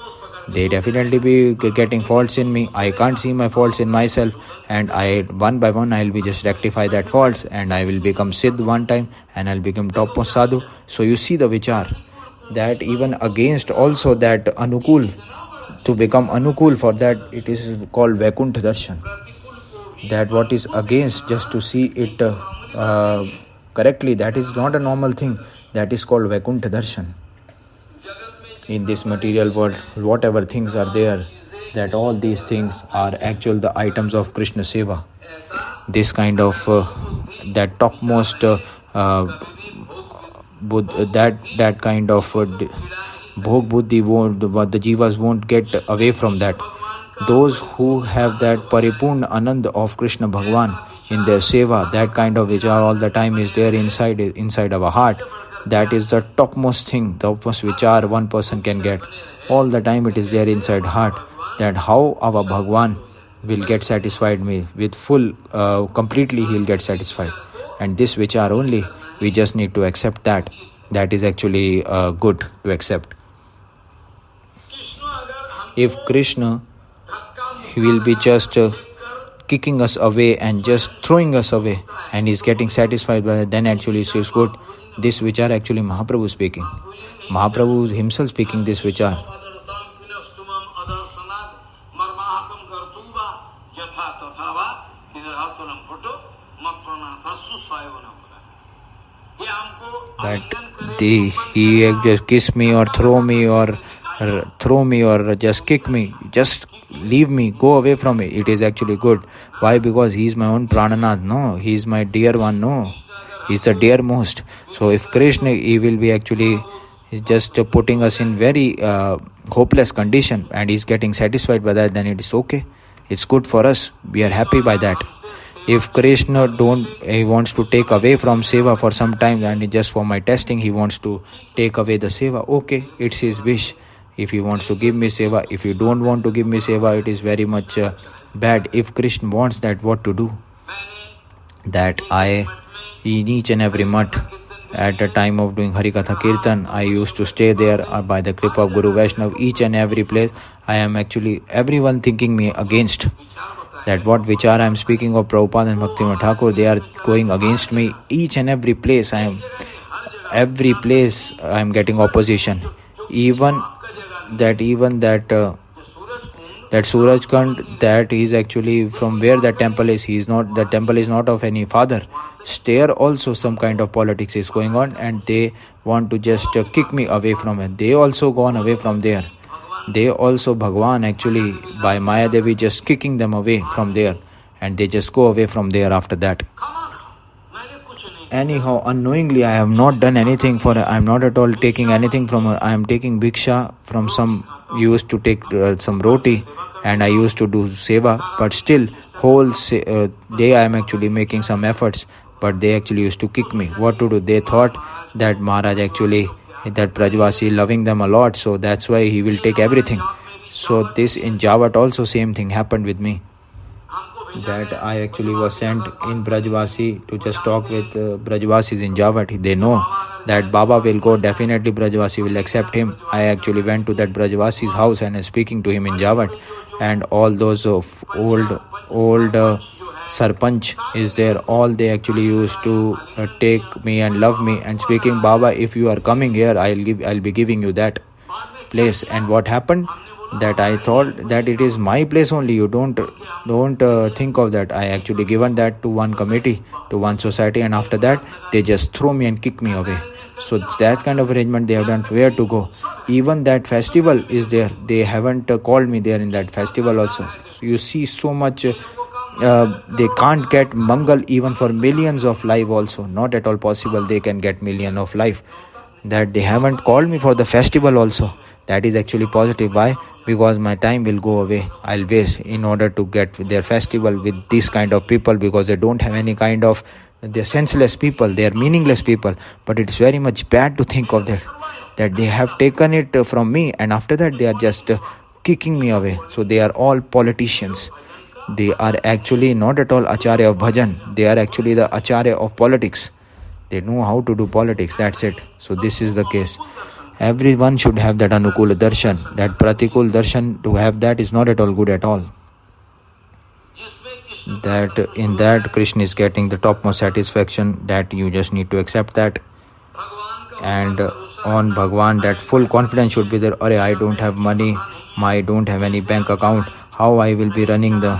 Speaker 2: They definitely be getting faults in me. I can't see my faults in myself, and I one by one I'll be just rectify that faults, and I will become Siddh one time, and I'll become topmost sadhu. So you see the vichar, that even against also that anukul, to become anukul for that, it is called Vaikuntha Darshan. That what is against, just to see it correctly, that is not a normal thing. That is called Vaikuntha Darshan. In this material world, whatever things are there, that all these things are actual the items of Krishna Seva. This kind of that topmost that kind of bhog buddhi won't, but the jivas won't get away from that. Those who have that paripurna anand of Krishna Bhagwan in their seva, that kind of vichar all the time is there inside our heart. That is the topmost thing, the topmost vichar one person can get. All the time it is there inside heart, that how our Bhagwan will get satisfied me with full, completely he will get satisfied. And this vichar only, we just need to accept that. That is actually good to accept. If Krishna, he will be just kicking us away and just throwing us away, and is getting satisfied by that, then actually it is good. This vichar actually Mahaprabhu speaking. Mahaprabhu himself speaking this vichar. That he just kiss me or throw me or just kick me, just leave me, go away from me. It is actually good. Why? Because he is my own Prananath. No, he is my dear one. No, he is the dearmost. So if Krishna, he will be actually just putting us in very hopeless condition, and he is getting satisfied by that, then it is okay. It's good for us. We are happy by that. If Krishna he wants to take away from seva for some time, and just for my testing, he wants to take away the seva, okay, it's his wish. If he wants to give me seva, if he don't want to give me seva, it is very much bad. If Krishna wants that, what to do? That in each and every mutt, at the time of doing Harikatha Kirtan, I used to stay there by the kripa of Guru Vaishnav. Each and every place, I am actually, everyone thinking me against. That what vichar I am speaking of Prabhupada and Bhaktivinoda Thakur, they are going against me. Each and every place I am getting opposition. Even that Surajkund, that is actually from where the temple is. The temple is not of any father. There also some kind of politics is going on, and they want to just kick me away from it. They also gone away from there. They also, Bhagwan actually by Maya Devi just kicking them away from there, and they just go away from there after that. Anyhow, unknowingly, I have not done anything for her. I am not at all taking anything from her. I am taking bhiksha from some, used to take some roti, and I used to do seva, but still whole day I am actually making some efforts, but they actually used to kick me. What to do? They thought that Maharaj actually, that Brajvasi loving them a lot, so that's why he will take everything. So this in Javat also same thing happened with me. That I actually was sent in Brajvasi to just talk with Brajvasis in Javat. They know that Baba will go, definitely Brajvasi will accept him. I actually went to that Brajvasi's house and was speaking to him in Javat, and all those old Sarpanch is there, all they actually used to take me and love me and speaking, Baba, if you are coming here, I'll be giving you that place. And what happened? That I thought that it is my place only. You don't think of that. I actually given that to one committee, to one society, and after that they just throw me and kick me away. So that kind of arrangement they have done. Where to go? Even that festival is there. They haven't called me there in that festival also. So you see so much. They can't get Mangal even for millions of life also. Not at all possible they can get million of life. That they haven't called me for the festival also. That is actually positive. Why? Because my time will go away. I'll waste in order to get their festival with these kind of people, because they don't have any kind of, they're senseless people, they are meaningless people. But it's very much bad to think of that they have taken it from me, and after that they are just kicking me away. So they are all politicians. They are actually not at all Acharya of Bhajan. They are actually the Acharya of politics. They know how to do politics, that's it. So this is the case. Everyone should have that Anukula Darshan. That Pratikul Darshan, to have that is not at all good at all. That in that Krishna is getting the topmost satisfaction, that you just need to accept that. And on Bhagwan, that full confidence should be there. I don't have money, I don't have any bank account, how I will be running the...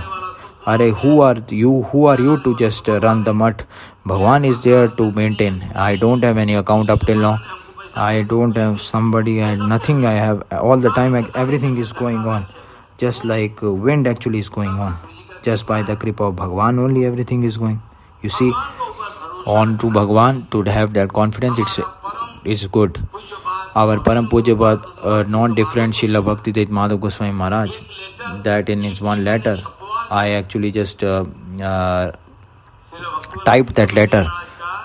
Speaker 2: who are you to just run the mutt? Bhagwan is there to maintain. I don't have any account up till now. I don't have somebody, I nothing I have. All the time, everything is going on. Just like wind actually is going on. Just by the kripa of Bhagwan only everything is going. You see, on to Bhagwan, to have that confidence, it's good. Our Param Pujya non-different Srila Bhaktivedanta Madhav Goswami Maharaj, that in his one letter, I actually just typed that letter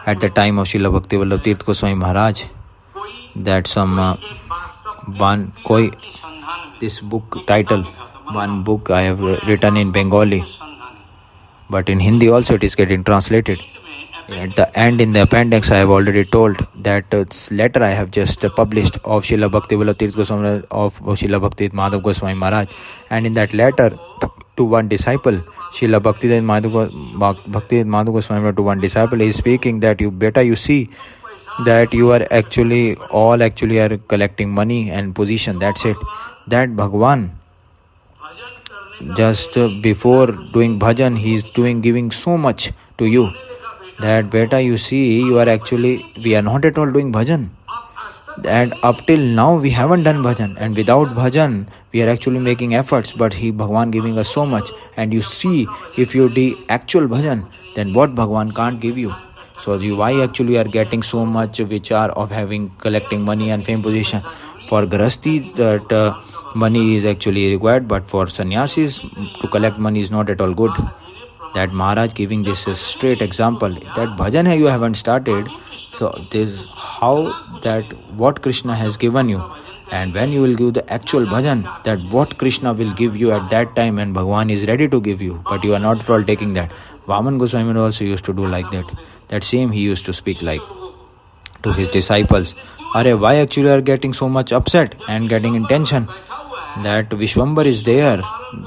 Speaker 2: at the time of Srila Bhaktivallabh Tirth Goswami Maharaj, that this book title, one book I have written in Bengali, but in Hindi also it is getting translated. At the end, in the appendix, I have already told that letter I have just published of Srila Bhaktivallabh Tirth Goswami, of Srila Bhaktivedanta Madhav Goswami Maharaj, and in that letter to one disciple, Srila Bhaktivedanta Madhav Goswami to one disciple, he is speaking that you see that you are actually are collecting money and position. That's it. That Bhagwan, just before doing bhajan, he is giving so much to you. That beta, you see, we are not at all doing bhajan. And up till now, we haven't done bhajan. And without bhajan, we are actually making efforts. But Bhagwan giving us so much. And you see, if you do actual bhajan, then what Bhagwan can't give you. So why actually are getting so much vichar of collecting money and fame position? For Grahasti, that money is actually required. But for sannyasis, to collect money is not at all good. That Maharaj giving this a straight example, that bhajan you haven't started, so this how that what Krishna has given you, and when you will give the actual bhajan, that what Krishna will give you at that time, and Bhagwan is ready to give you, but you are not at all taking that. Vaman Goswami also used to do like that. That same he used to speak like to his disciples. Why actually are getting so much upset and getting in tension? That Vishwambar is there,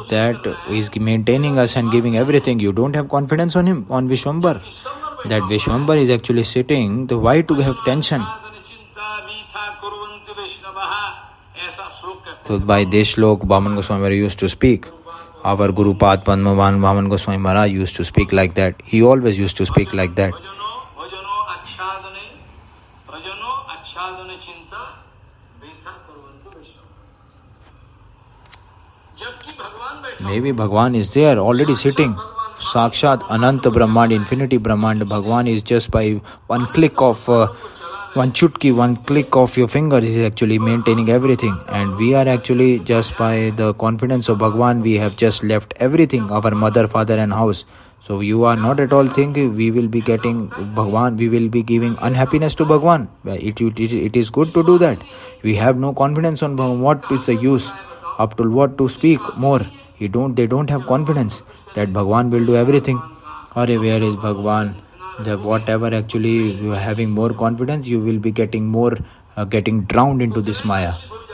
Speaker 2: that is maintaining us and giving everything. You don't have confidence on him, on Vishwambar. That Vishwambar is actually sitting, the why to have tension? So by this slok, Vaman Goswami used to speak. Our Guru Pad Padmavan Vaman Goswami Maharaj used to speak like that. He always used to speak like that. Maybe Bhagwan is there, already sitting. Sakshat, Ananta Brahmand, Infinity Brahmand. Bhagwan is just by one click of one chutki, one click of your finger is actually maintaining everything. And we are actually just by the confidence of Bhagwan, we have just left everything, our mother, father and house. So you are not at all thinking we will be getting Bhagwan, we will be giving unhappiness to Bhagwan. It is good to do that. We have no confidence on Bhagwan. What is the use? Up to what to speak more? They don't have confidence that Bhagwan will do everything. Where is Bhagwan? Whatever actually you are having more confidence, you will be getting more getting drowned into this Maya.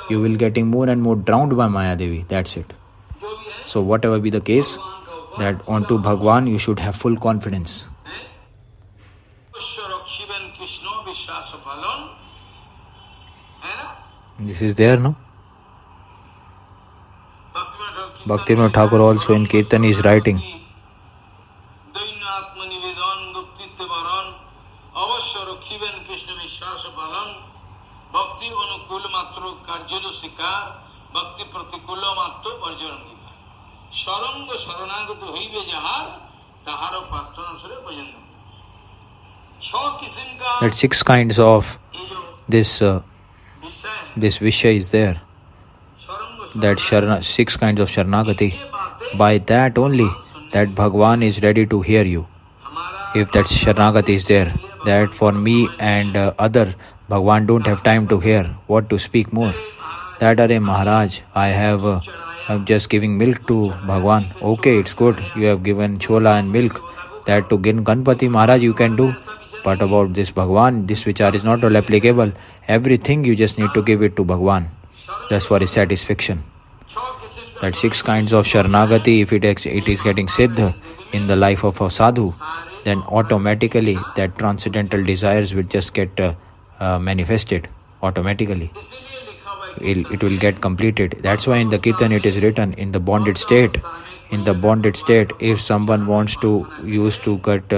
Speaker 2: You will getting more and more drowned by Maya Devi. That's it. So whatever be the case, that onto Bhagwan you should have full confidence. This is there, no? Bhaktivinoda Thakur also in Kirtan is writing. That 6 kinds of this Vishya is there. That 6 kinds of Sharanagati. By that only, that Bhagwan is ready to hear you. If that Sharanagati is there, that for me and other, Bhagwan don't have time to hear, what to speak more. That Maharaj, I have I'm just giving milk to Bhagwan. Okay, it's good. You have given chola and milk. That to Ganpati Maharaj you can do. But about this Bhagwan, this vichar is not all applicable. Everything you just need to give it to Bhagwan, just for his satisfaction. That 6 kinds of Sharanagati, if it is getting siddha in the life of a sadhu, then automatically that transcendental desires will just get manifested automatically. It will get completed. That's why in the Kirtan it is written, in the bonded state, if someone wants to get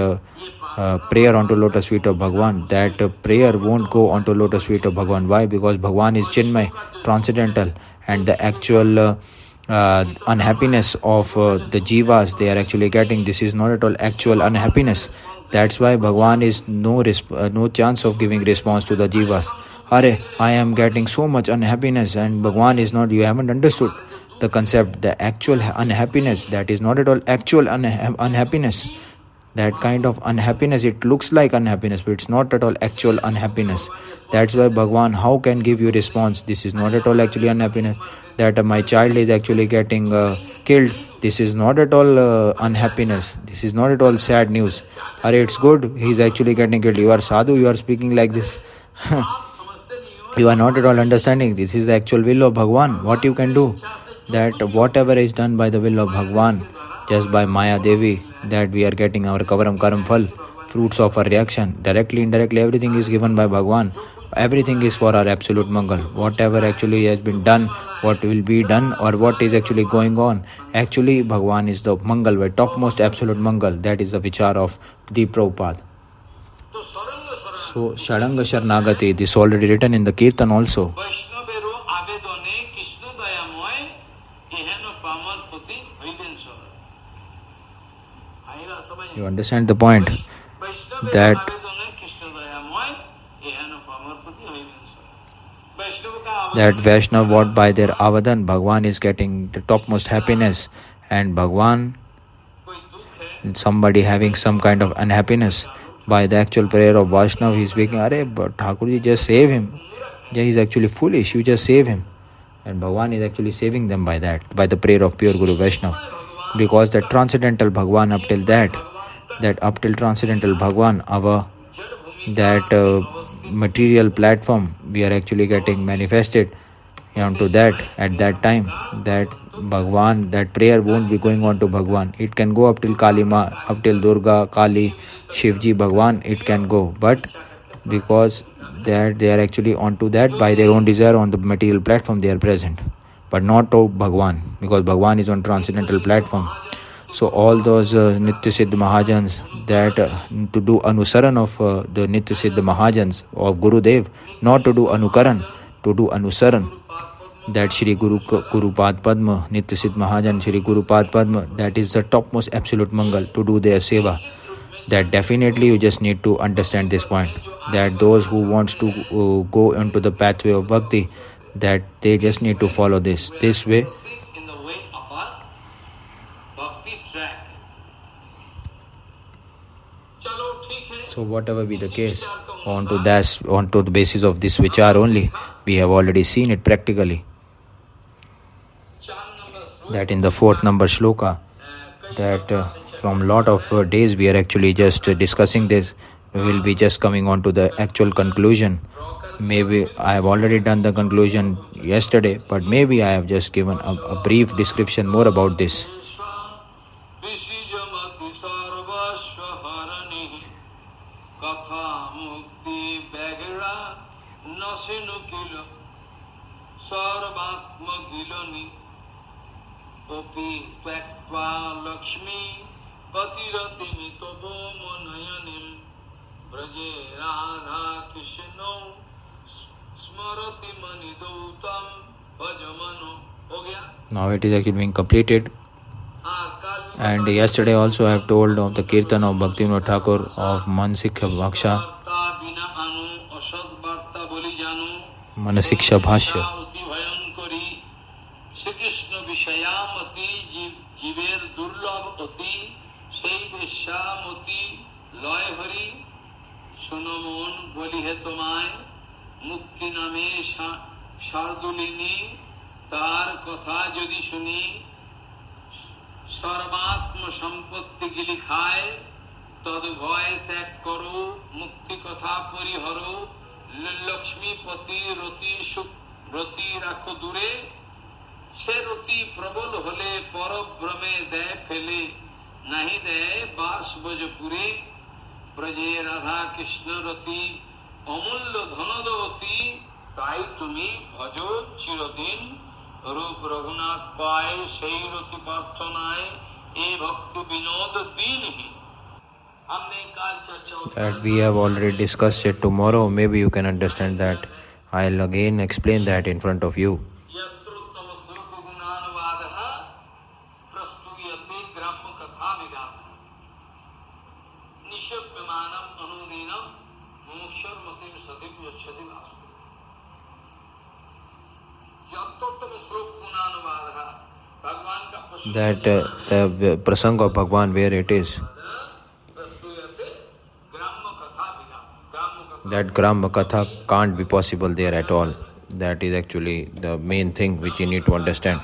Speaker 2: prayer onto lotus feet of Bhagwan, that prayer won't go onto lotus feet of Bhagwan. Why? Because Bhagwan is Chinmay, transcendental, and the actual unhappiness of the jivas they are actually getting, this is not at all actual unhappiness. That's why Bhagwan is no chance of giving response to the jivas. Are, I am getting so much unhappiness, and Bhagwan is not, you haven't understood the concept. The actual unhappiness, that is not at all actual unhappiness. That kind of unhappiness, it looks like unhappiness, but it's not at all actual unhappiness. That's why Bhagwan, how can give you response? This is not at all actually unhappiness. That my child is actually getting killed, this is not at all unhappiness. This is not at all sad news. Are, it's good, he is actually getting killed. You are sadhu, you are speaking like this. You are not at all understanding. This is the actual will of Bhagwan. What you can do, that whatever is done by the will of Bhagwan, just by Maya Devi, that we are getting our kavaram karam phal, fruits of our reaction, directly, indirectly, everything is given by Bhagwan. Everything is for our absolute mangal. Whatever actually has been done, what will be done, or what is actually going on, actually Bhagwan is the mangal, the topmost absolute mangal. That is the vichar of the Prabhupada. So Sharanga Sharanagati, this already written in the Kirtan also. You understand the point? That Vaishnav, what by their avadan, Bhagwan is getting the topmost happiness, and Bhagwan, somebody having some kind of unhappiness, by the actual prayer of Vaishnav, he is speaking, Are, but Thakurji, just save him. Yeah, he is actually foolish, you just save him. And Bhagwan is actually saving them by that, by the prayer of pure Guru Vaishnav. Because the transcendental Bhagwan, up till transcendental Bhagwan, our material platform, we are actually getting manifested onto that. At that time, that Bhagwan, that prayer won't be going on to Bhagwan. It can go up till Kali Ma, up till Durga, Kali, Shivji, Bhagwan, it can go. But because that they are actually onto that by their own desire, on the material platform they are present, but not to Bhagwan, because Bhagwan is on transcendental platform. So all those Nitya Siddha Mahajans, that to do Anusaran of the Nitya Siddha Mahajans of Gurudev, not to do Anukaran, to do Anusaran, that Shri Guru Pad Padma, Nitya Siddha Mahajan, Shri Guru Pad Padma, that is the topmost absolute mangal, to do their seva. That definitely you just need to understand this point, that those who wants to go into the pathway of bhakti, that they just need to follow this way. So whatever be the case, onto the basis of this vichar only, we have already seen it practically. That in the 4th number shloka, that from lot of days we are actually just discussing this. We will be just coming on to the actual conclusion. Maybe I have already done the conclusion yesterday, but maybe I have just given a brief description more about this. Now it is actually being completed. And yesterday also I have told of the Kirtan of Bhaktivinoda Thakur of Manasiksha Bhaksha, Manasiksha Bhashya.
Speaker 1: তার কথা যদি শুনি সর্বাত্ম সম্পত্তি গিলি খায় তদ ভয় ত্যাগ করো মুক্তি তথা পরিহর লক্ষ্মীপতি রতি সুখ রতি রাখো দূরে সে রতি প্রবল হলে পরব্রমে দেয় ফেলে নাহি দেয় বাস বজপুরে ব্রজে রাধা কৃষ্ণ রতি অমূল্য ধনদবতী তাই তুমি ভজ চিরদিন রূপ রঘুনাথ পায় সেই রতি প্রার্থনায় এ ভক্তি Binod দিনহীন।
Speaker 2: That we have already discussed it. Tomorrow maybe you can understand that. I'll again explain that in front of you. That the prasang of Bhagwan, where it is, that Grama Katha can't be possible there at all. That is actually the main thing which you need to understand.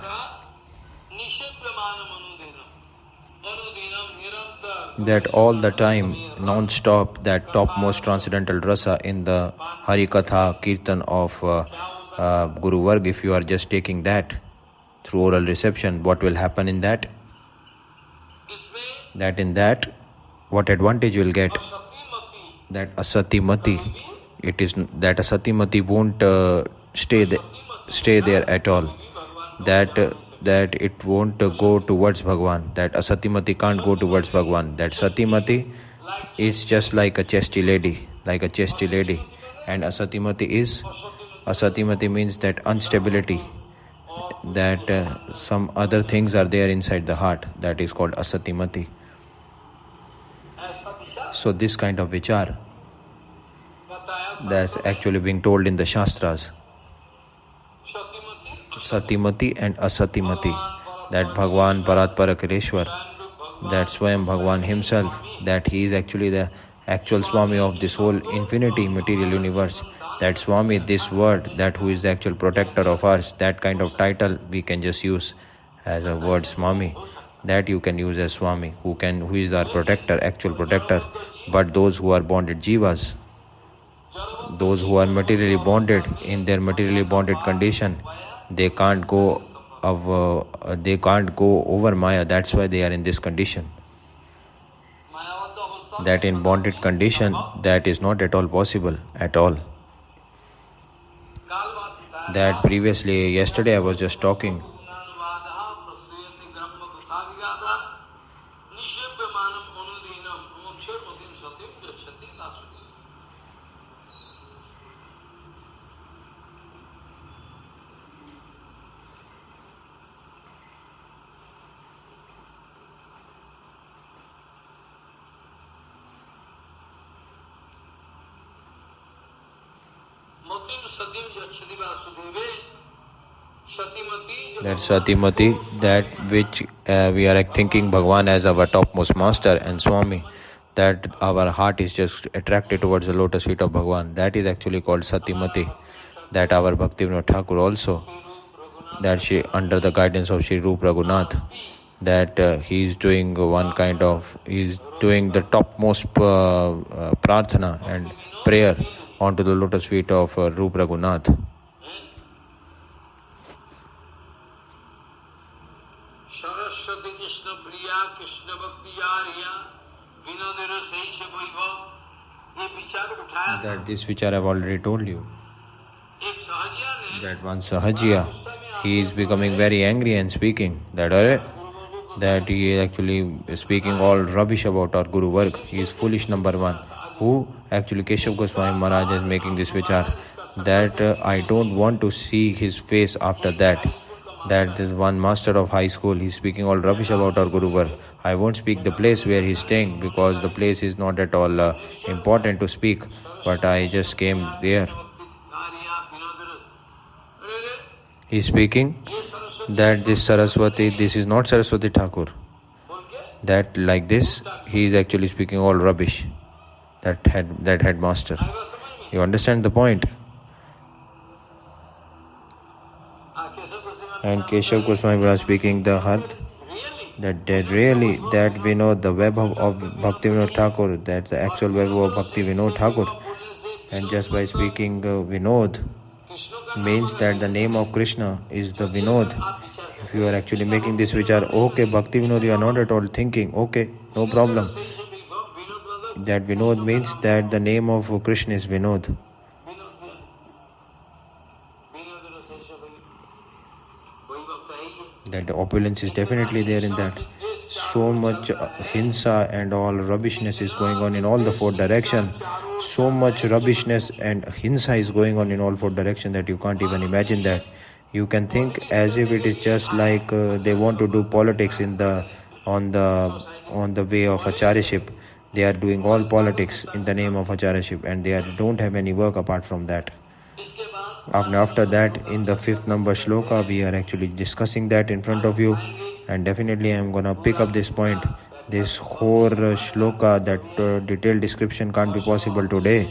Speaker 2: That all the time, non-stop, that topmost transcendental rasa in the Harikatha Kirtan of Guru Varg, if you are just taking that through oral reception, what will happen in that? That in that, what advantage you will get? That asatimati, it is that asatimati won't stay there at all. That it won't go towards Bhagwan. That asatimati can't go towards Bhagwan. That satimati is just like a chesty lady, and asatimati means that instability, that some other things are there inside the heart. That is called asatimati. So this kind of vichar, that's actually being told in the Shastras. Satimati and asatimati. That Bhagwan Paratparakareshwar, that Swayam Bhagwan himself, that he is actually the actual Swami of this whole infinity material universe. That Swami, this word, that who is the actual protector of us, that kind of title we can just use as a word Swami. That you can use as Swami, who is our protector, actual protector. But those who are bonded jivas, those who are materially bonded, in their materially bonded condition, they can't go over Maya. That's why they are in this condition. That in bonded condition, that is not at all possible at all. That previously, yesterday I was just talking. That Satimati, that which we are thinking Bhagwan as our topmost master and Swami, that our heart is just attracted towards the lotus feet of Bhagwan. That is actually called Satimati. That our Bhaktivinoda Thakur also, that she, under the guidance of Shri Rup Raghunath, that he is doing the topmost prarthana and prayer onto the lotus feet of Rup Raghunath. That this which I have already told you. That one Sahajiya, he is becoming very angry and speaking that he is actually speaking all rubbish about our Guru Varg. He is foolish, number one. Who actually Keshav Goswami Maharaj is making this vichar, that I don't want to see his face after that. That this one master of high school, he is speaking all rubbish about our Guru Varg. I won't speak the place where he is staying, because the place is not at all important to speak, but I just came there. He is speaking that this Saraswati, this is not Saraswati Thakur. That like this, he is actually speaking all rubbish. That headmaster. You understand the point? And Keshav Goswami was speaking the heart, that really, that we know the Vaibhav of Bhaktivinoda Thakur, that the actual Vaibhav of Bhaktivinoda Thakur, And just by speaking Vinod means that the name of Krishna is the Vinod. If you are actually making this vichar, okay, Bhakti Vinod, you are not at all thinking, okay, no problem. That Vinod means that the name of Krishna is Vinod. That the opulence is definitely there in that. So much hinsa and all rubbishness is going on in all the four directions. So much rubbishness and hinsa is going on in all four directions that you can't even imagine that. You can think as if it is just like they want to do politics on the way of acharyaship. They are doing all politics in the name of acharyaship, and they don't have any work apart from that. After that, in the 5th number shloka, we are actually discussing that in front of you, and definitely I am gonna pick up this point. This whole shloka, that detailed description can't be possible today.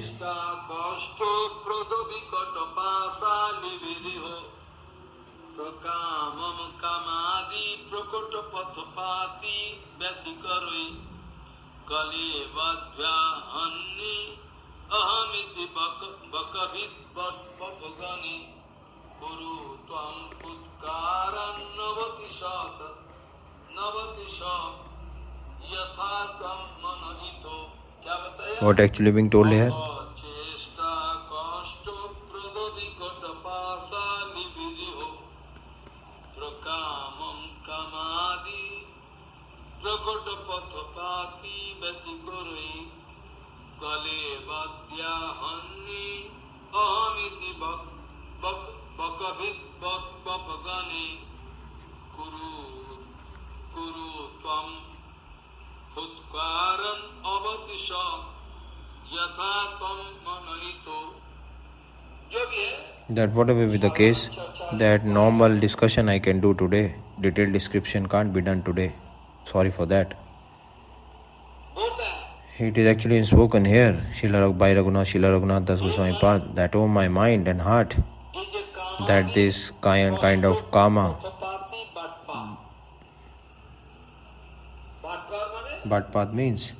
Speaker 2: What actually being told here? That whatever be the case, that normal discussion I can do today, detailed description can't be done today. Sorry for that. It is actually spoken here, by Srila Raghunath Das Goswami Pad, that oh my mind and heart, that this kind of karma, Bhatpad means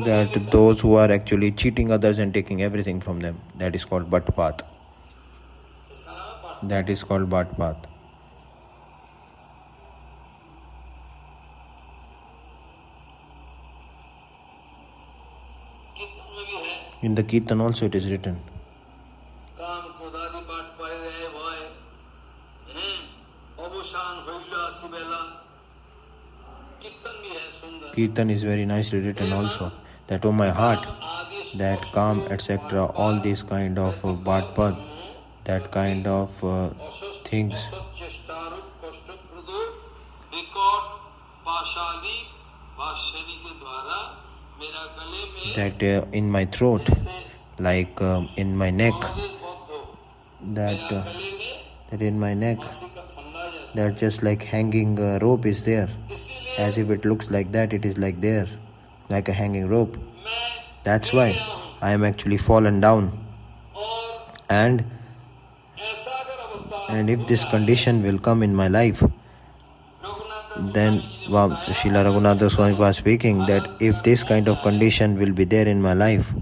Speaker 2: that those who are actually cheating others and taking everything from them, that is called Bhatpad. That is called Bhatpad. In the Kirtan also it is written. Kirtan is very nicely written also. That oh my heart, that calm, etc., all these kind of Bhatpad, that kind of things. That in my throat, like in my neck, that in my neck, that just like hanging rope is there. As if it looks like that, it is like there, like a hanging rope. That's why I am actually fallen down. And if this condition will come in my life, then Srila Raghunath Das Goswami was speaking that if this kind of condition will be there in my life,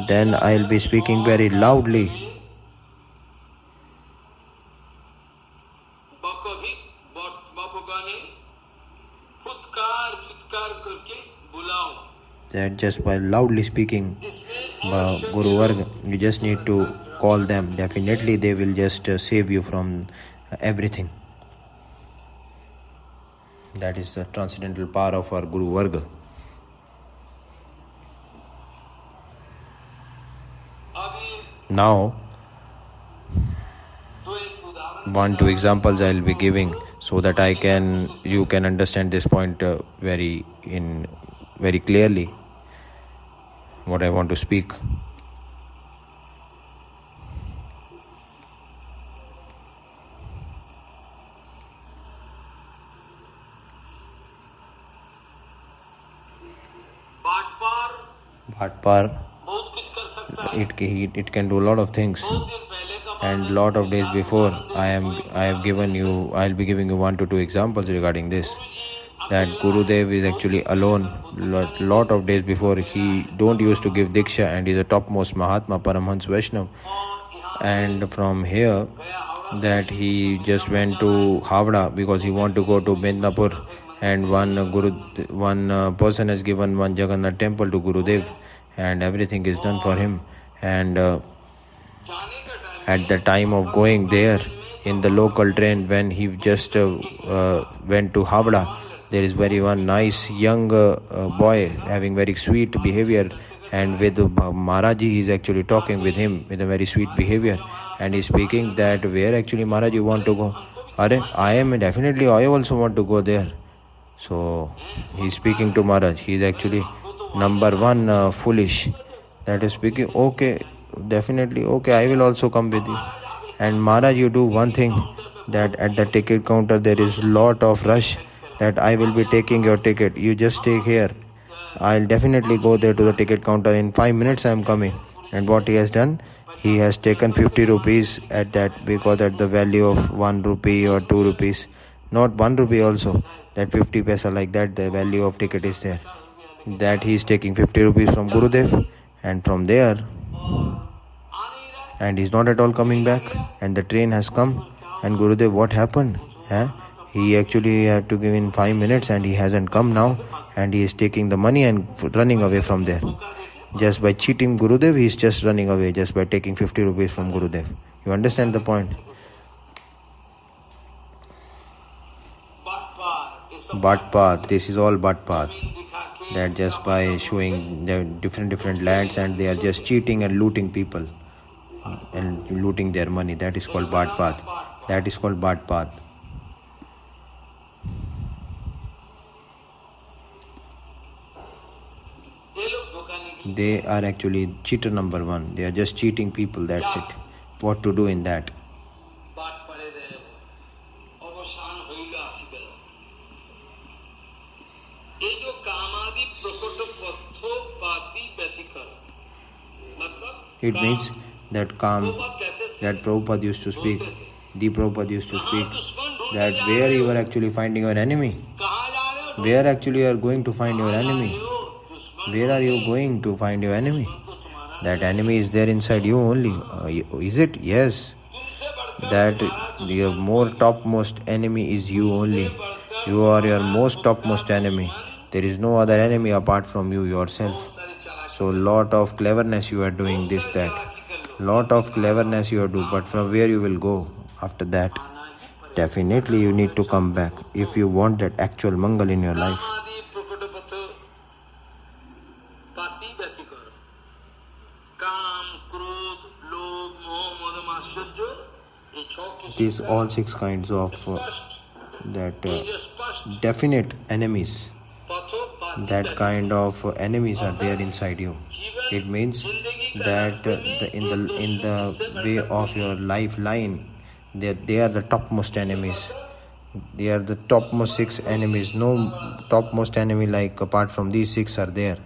Speaker 2: then I will be speaking very loudly. That just by loudly speaking Guru Varga, you just need to call them. Definitely they will just save you from everything. That is the transcendental power of our Guru Varga. Now, 1-2 examples I will be giving so that you can understand this point very clearly, what I want to speak. Bhatpar, it can do a lot of things. And lot of days before, I'll be giving you 1 to 2 examples regarding this. that Gurudev is actually alone lot of days before. He don't used to give Diksha and is a topmost Mahatma Paramhans Vaishnav. And from here that he just went to Havda because he want to go to Midnapur, and one person has given one Jagannath temple to Gurudev and everything is done for him. And at the time of going there in the local train, when he just went to Havda, there is one nice young boy having very sweet behavior, and with Maharaji he is actually talking with him with a very sweet behavior, and he is speaking that where actually Maharaj you want to go. I also want to go there. So he is speaking to Maharaj. He is actually number one foolish. That is speaking, okay, definitely, okay, I will also come with you. And Maharaj, you do one thing, that at the ticket counter there is lot of rush, that I will be taking your ticket. You just stay here. I'll definitely go there to the ticket counter. In 5 minutes I am coming. And what he has done, he has taken 50 rupees at that, because at the value of 1 rupee or 2 rupees, not 1 rupee also, that 50 paisa like that, the value of ticket is there. That he is taking 50 rupees from Gurudev, and from there, and he's not at all coming back. And the train has come, and Gurudev, what happened? He actually had to give in 5 minutes and he hasn't come now, and he is taking the money and running away from there. Just by cheating Gurudev, he is just running away, just by taking 50 rupees from Gurudev. You understand the point? Bhat path, this is all bhat path. That just by showing the different lands, and they are just cheating and looting people and looting their money. That is called bhat path. That is called bhat path. They are actually cheater number one. They are just cheating people, that's it. What to do in that? It means that that Prabhupada used to speak, the Prabhupada used to speak, that where you are actually finding your enemy, where actually you are going to find your enemy, where are you going to find your enemy? That enemy is there inside you only. Is it? Yes. That your more topmost enemy is you only. You are your most topmost enemy. There is no other enemy apart from you yourself. So lot of cleverness you are doing this, that. Lot of cleverness you are doing, but from where you will go after that? Definitely you need to come back if you want that actual Mangal in your life. These all 6 kinds of definite enemies. That kind of enemies are there inside you. It means that in the way of your lifeline, they are the topmost enemies. They are the topmost 6 enemies. No topmost enemy like apart from these 6 are there.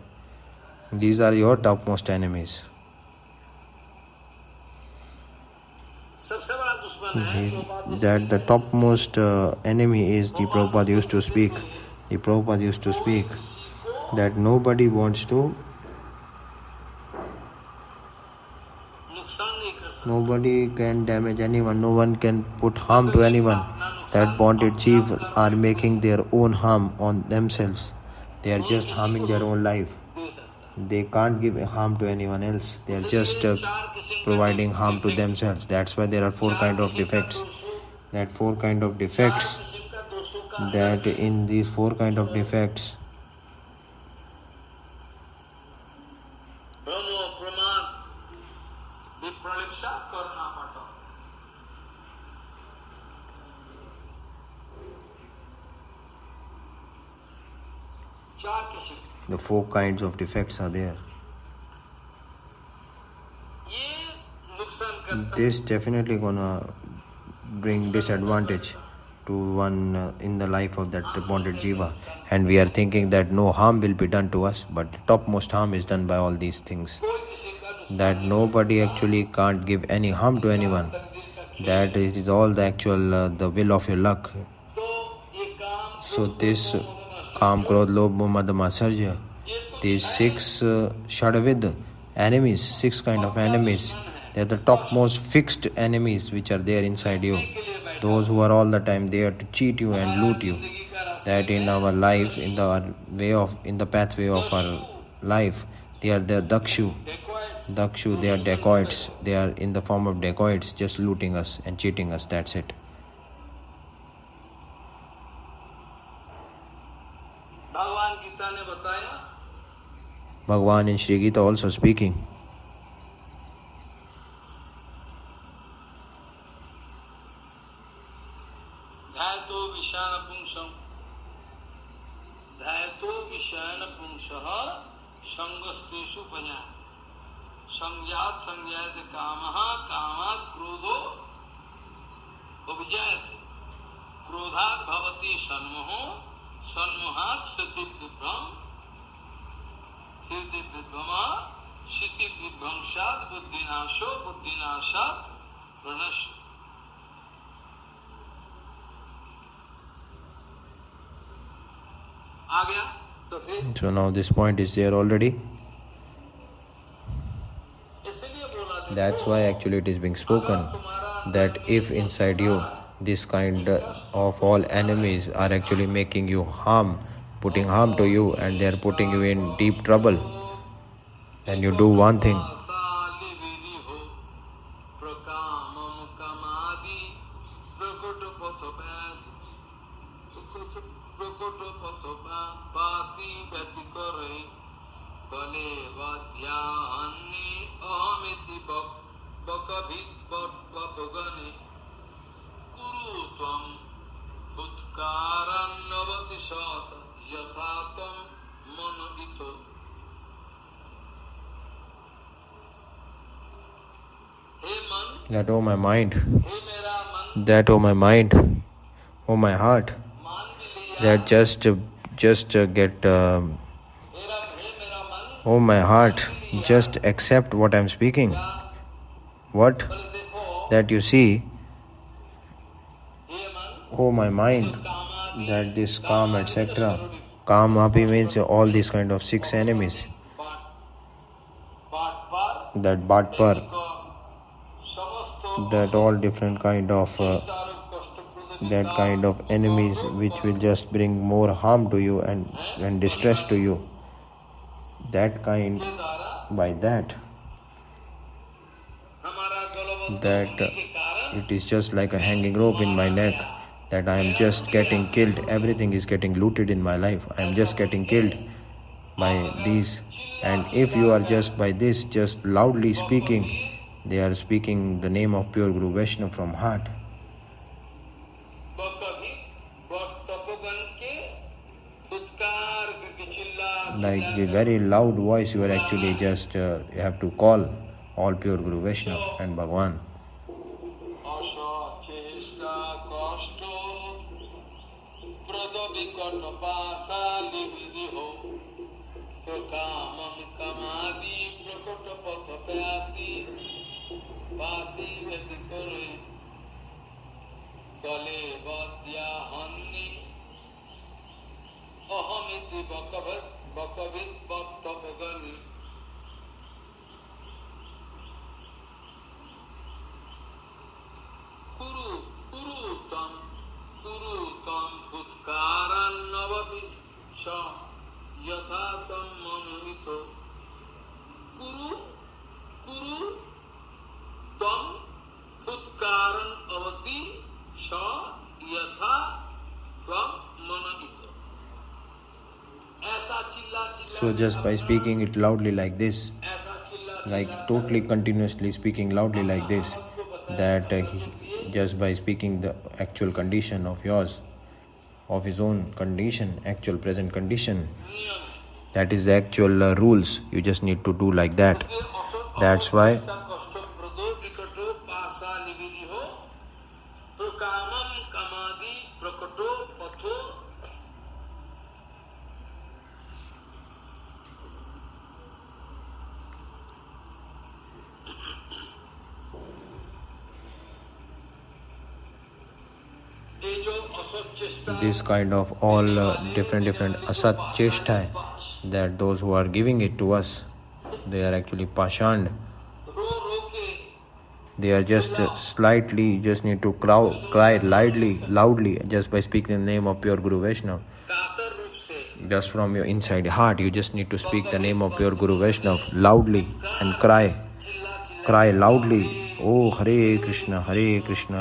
Speaker 2: These are your topmost enemies. That the topmost enemy is the Prabhupada used to speak. The Prabhupada used to speak that nobody wants to, nobody can damage anyone, no one can put harm to anyone. That bonded chief are making their own harm on themselves. They are just harming their own life. They can't give harm to anyone else. They are just providing harm to themselves. That's why there are 4 kinds of defects. That 4 kinds of defects, that in these 4 kinds of defects, the 4 kinds of defects are there. This definitely gonna bring disadvantage to one in the life of that bonded jiva, and we are thinking that no harm will be done to us, but the topmost harm is done by all these things. That nobody actually can't give any harm to anyone. That it is all the actual the will of your luck. So this Kam, Krodh, Lobh, Moh, Mad, Matsarya. These six Shadavid enemies, six kind of enemies, they are the topmost fixed enemies which are there inside you. Those who are all the time there to cheat you and loot you. That in our life, in the pathway of our life, they are the Dakshu. Dakshu, they are dacoits. They are in the form of dacoits, just looting us and cheating us. That's it. Bhagavan in Sri Gita also speaking.
Speaker 1: संज्ञात संज्ञात कामः कामात् क्रोधो उपजायते क्रोधात् भवति सन्मोहो सन्मोहात् स्थितिविभ्रम स्थितिविभ्रमा स्थितिविभ्रंशात् बुद्धिनाशो बुद्धिनाशात् प्रणश्य. आ गया तो फिर.
Speaker 2: So now this point is there already. That's why actually it is being spoken that if inside you this kind of all enemies are actually making you harm, putting harm to you, and they are putting you in deep trouble, then you do one thing. That, oh my mind, that, oh my mind, oh my heart, that just get, oh my heart, just accept what I'm speaking. What? That you see, oh my mind, that this Kam, etc. Kam, Api means all these kind of six enemies. That Bhatpar, that all different kind of that kind of enemies which will just bring more harm to you and distress to you. That kind, by that it is just like a hanging rope in my neck, that I am just getting killed. Everything is getting looted in my life. I am just getting killed by these. And if you are just by this, just loudly speaking, they are speaking the name of pure Guru Vaishnava from heart. Like the very loud voice, you are actually just you have to call all pure Guru Vaishnava and Bhagavan. So just by speaking it loudly like this, like totally continuously speaking loudly like this, that just by speaking the actual condition of yours, of his own condition, actual present condition, that is the actual rules. You just need to do like that. That's why this kind of all different asat cheshtai, that those who are giving it to us, they are actually pashand. They are just slightly, you just need to cry loudly, just by speaking the name of pure Guru Vaishnava. Just from your inside heart, you just need to speak the name of pure Guru Vaishnava loudly and cry loudly. Oh, Hare Krishna,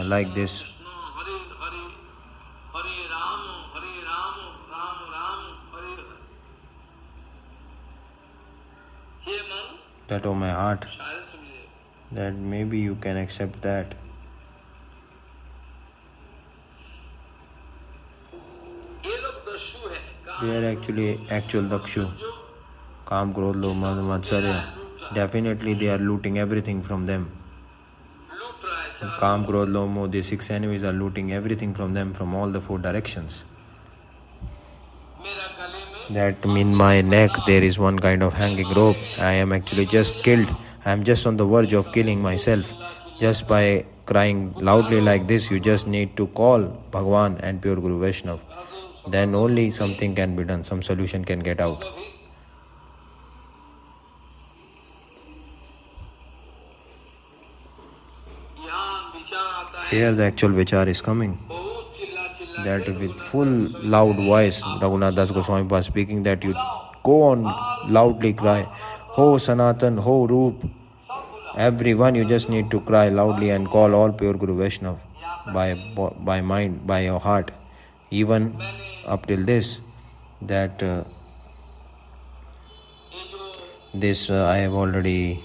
Speaker 2: like this. That, oh my heart, that maybe you can accept that. They are actually actual dakshu. Kam, Krodh, Lobh, Mad, Matsarya. Definitely they are looting everything from them. Kam, Krodh, Lobh, Moh, the 6 enemies are looting everything from them from all the 4 directions. That in my neck there is one kind of hanging rope. I am actually just killed. I am just on the verge of killing myself. Just by crying loudly like this, you just need to call Bhagwan and pure Guru Vaishnava. Then only something can be done, some solution can get out. Here the actual vichar is coming. That with full loud voice, Raghunath Das Goswami was speaking, that you go on loudly cry, Ho Sanatan, Ho Roop. Everyone, you just need to cry loudly and call all pure Guru Vaishnava by mind, by your heart. Even up till this, that this I have already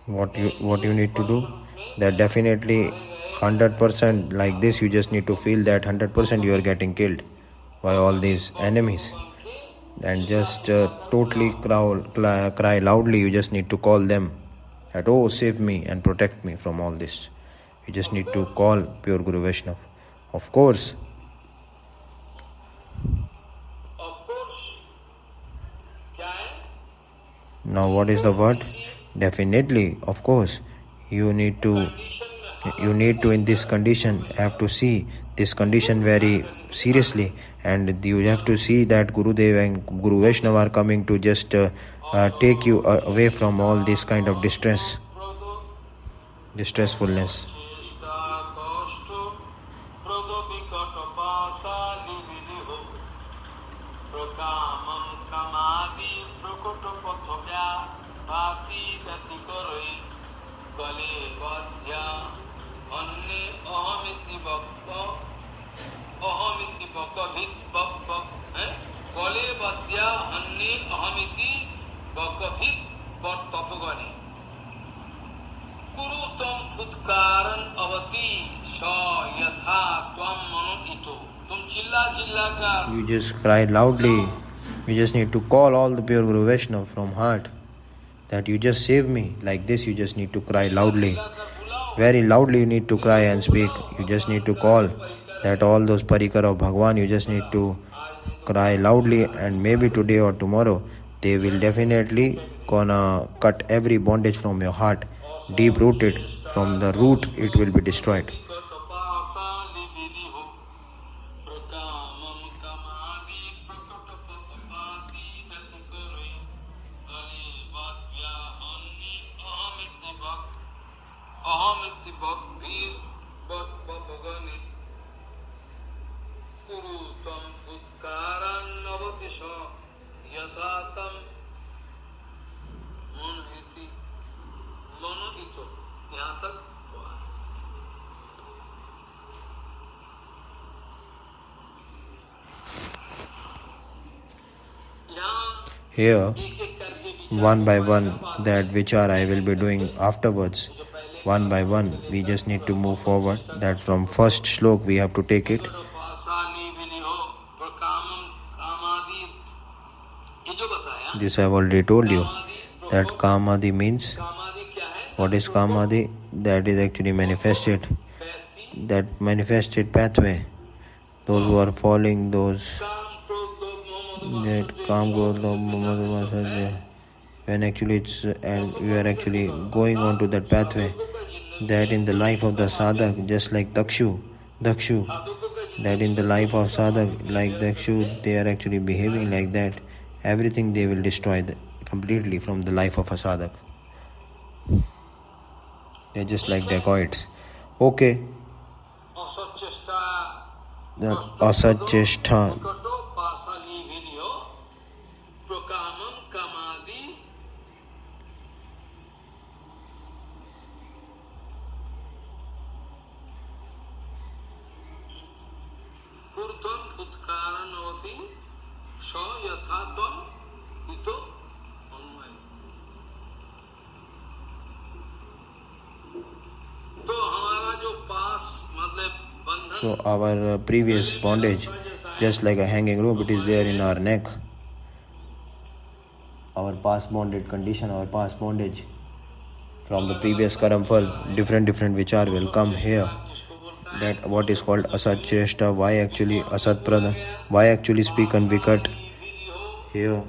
Speaker 2: what you need to do, that definitely 100% like this, you just need to feel that 100% you are getting killed by all these enemies, and just totally cry loudly. You just need to call them that, oh, save me and protect me from all this. You just need to call pure Guru Vaishnava. Of course. Now what is the word? Definitely, of course. You need to in this condition have to see this condition very seriously, and you have to see that Gurudev and Guru Vaishnava are coming to just take you away from all this kind of distressfulness. You just cry loudly. You just need to call all the pure Guru Vaishnava from heart, that you just save me. Like this, you just need to cry loudly. Very loudly you need to cry and speak. You just need to call that all those parikar of Bhagwan, you just need to cry loudly, and maybe today or tomorrow they will definitely gonna cut every bondage from your heart, deep rooted from the root. It will be destroyed. Here, one by one, that vichar I will be doing afterwards. One by one, we just need to move forward. That from first shlok we have to take it. This I have already told you, that Kamadi means, what is Kamadi? That is actually manifested, that manifested pathway. Those who are following those, that Kam, Krodh, Lobh, when actually it's and you are actually going on to that pathway, that in the life of the sadhak, just like Dakshu, that in the life of sadhak, like Dakshu, they are actually behaving like that. Everything they will destroy completely from the life of a sadhak. They're just like dacoits. Okay. The asacheshta. So our previous bondage, just like a hanging rope, it is there in our neck. Our past bonded condition, our past bondage from the previous karam phal, different vichar will come here. That what is called asat cheshta, why actually asat prada, why actually speak unvikat here.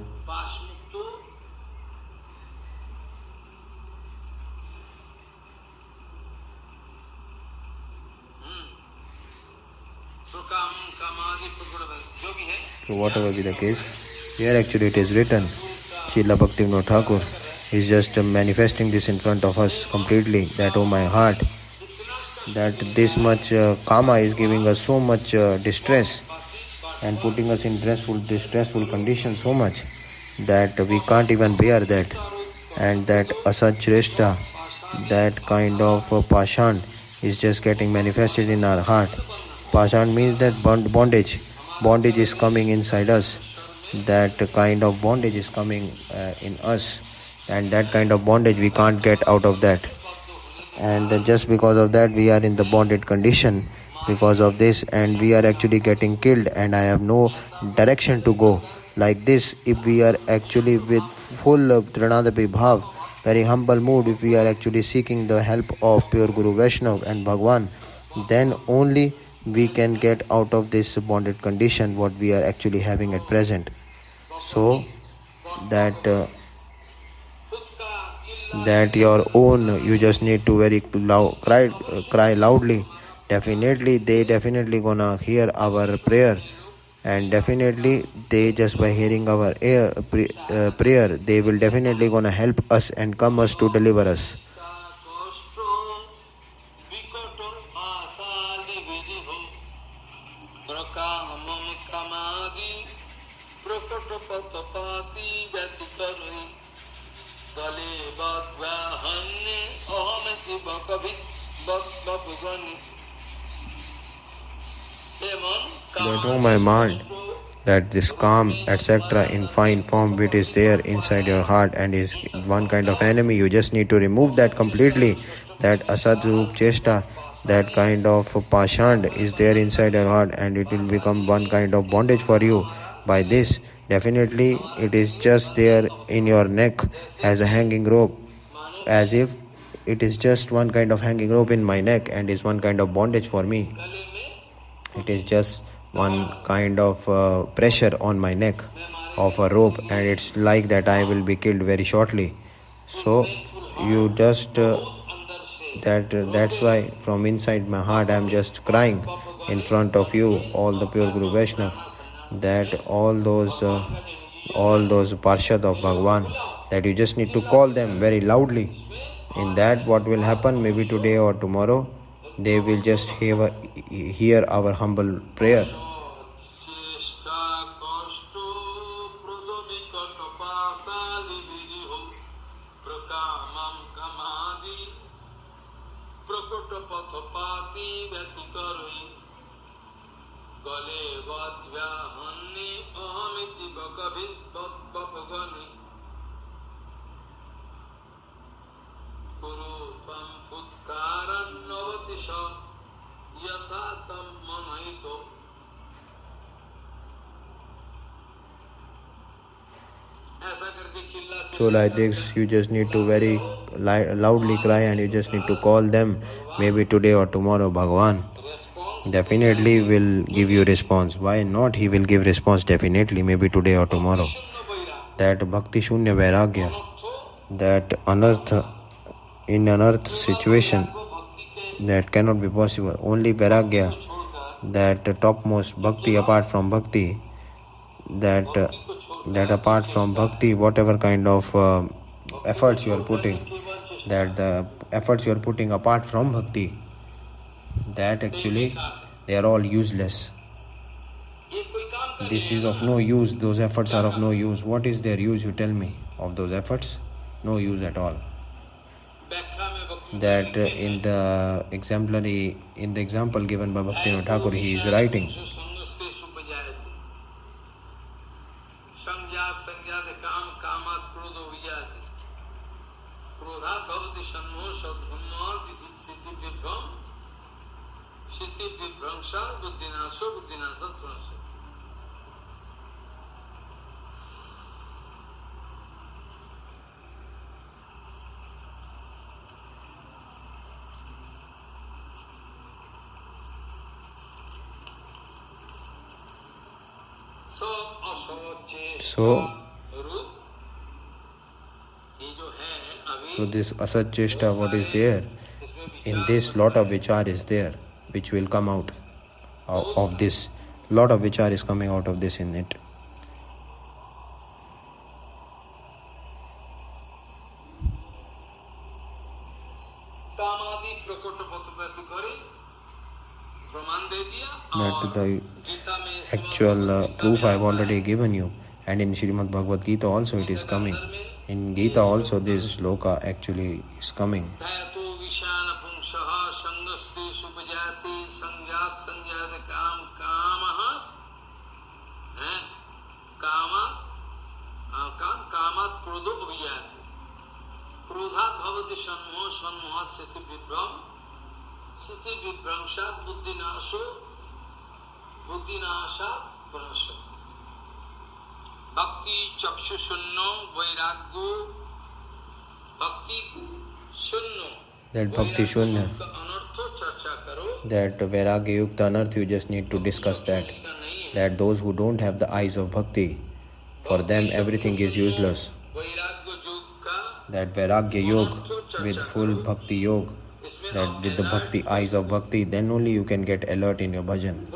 Speaker 2: So whatever be the case, here actually it is written, Srila Bhaktivinoda Thakur is just manifesting this in front of us completely, that oh my heart, that this much karma is giving us so much distress and putting us in distressful conditions so much that we can't even bear that. And that asajrishta, that kind of pashan is just getting manifested in our heart. Pashan means that bondage is coming inside us. That kind of bondage is coming in us, and that kind of bondage we can't get out of that. And just because of that we are in the bonded condition because of this, and we are actually getting killed, and I have no direction to go. Like this, if we are actually with full Trinadapi Bhav, very humble mood, if we are actually seeking the help of pure Guru Vaishnav and Bhagwan, then only we can get out of this bonded condition what we are actually having at present. So that your own, you just need to very loud, cry loudly. Definitely they gonna hear our prayer, and definitely they just by hearing our prayer, they will definitely gonna help us and come us to deliver us. That oh my mind, that this calm etc. in fine form which is there inside your heart and is one kind of enemy, you just need to remove that completely. That asad roop chesta, that kind of pashand is there inside your heart, and it will become one kind of bondage for you. By this, definitely it is just there in your neck as a hanging rope, as if it is just one kind of hanging rope in my neck and is one kind of bondage for me. It is just one kind of pressure on my neck of a rope, and it's like that I will be killed very shortly. So you just that's why from inside my heart I am just crying in front of you, all the pure Guru Vaishnav, that all those Parshad of Bhagwan, that you just need to call them very loudly. In that what will happen, maybe today or tomorrow, they will just hear our humble prayer. So like this, you just need to very loudly cry, and you just need to call them, maybe today or tomorrow. Bhagwan definitely will give you response. Why not? He will give response definitely, maybe today or tomorrow. That Bhakti Shunya Vairagya, that in unearth situation that cannot be possible. Only vairagya, that topmost bhakti apart from bhakti, that apart from bhakti, whatever kind of efforts you are putting, that the efforts you are putting apart from bhakti, that actually they are all useless. This is of no use. Those efforts are of no use. What is their use, you tell me, of those efforts? No use at all. That in the example given by Bhaktivinoda Thakur, he is writing so this asat cheshta, what is there in this, lot of vichar is there, which will come out of this. Lot of vichar is coming out of this in it. That the actual proof I have already given you, and in Srimad Bhagavad Gita also it is coming. In Gita also this shloka actually is coming.
Speaker 1: Bhakti chakshu shunno vairagyo bhakti shunno.
Speaker 2: That bhakti shunya, that vairagya yukta anarth, you just need to discuss that. That those who don't have the eyes of bhakti, for them everything is useless. That vairagya yoga with full bhakti yoga, that with the bhakti eyes of bhakti, then only you can get alert in your bhajan.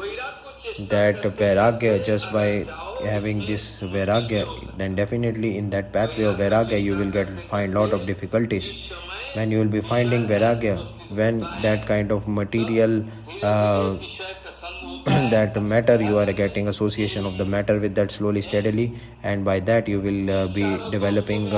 Speaker 2: That vairagya, just by having this vairagya, then definitely in that pathway of vairagya you will find lot of difficulties. When you will be finding vairagya, when that kind of material, that matter, you are getting association of the matter with that slowly, steadily, and by that you will be developing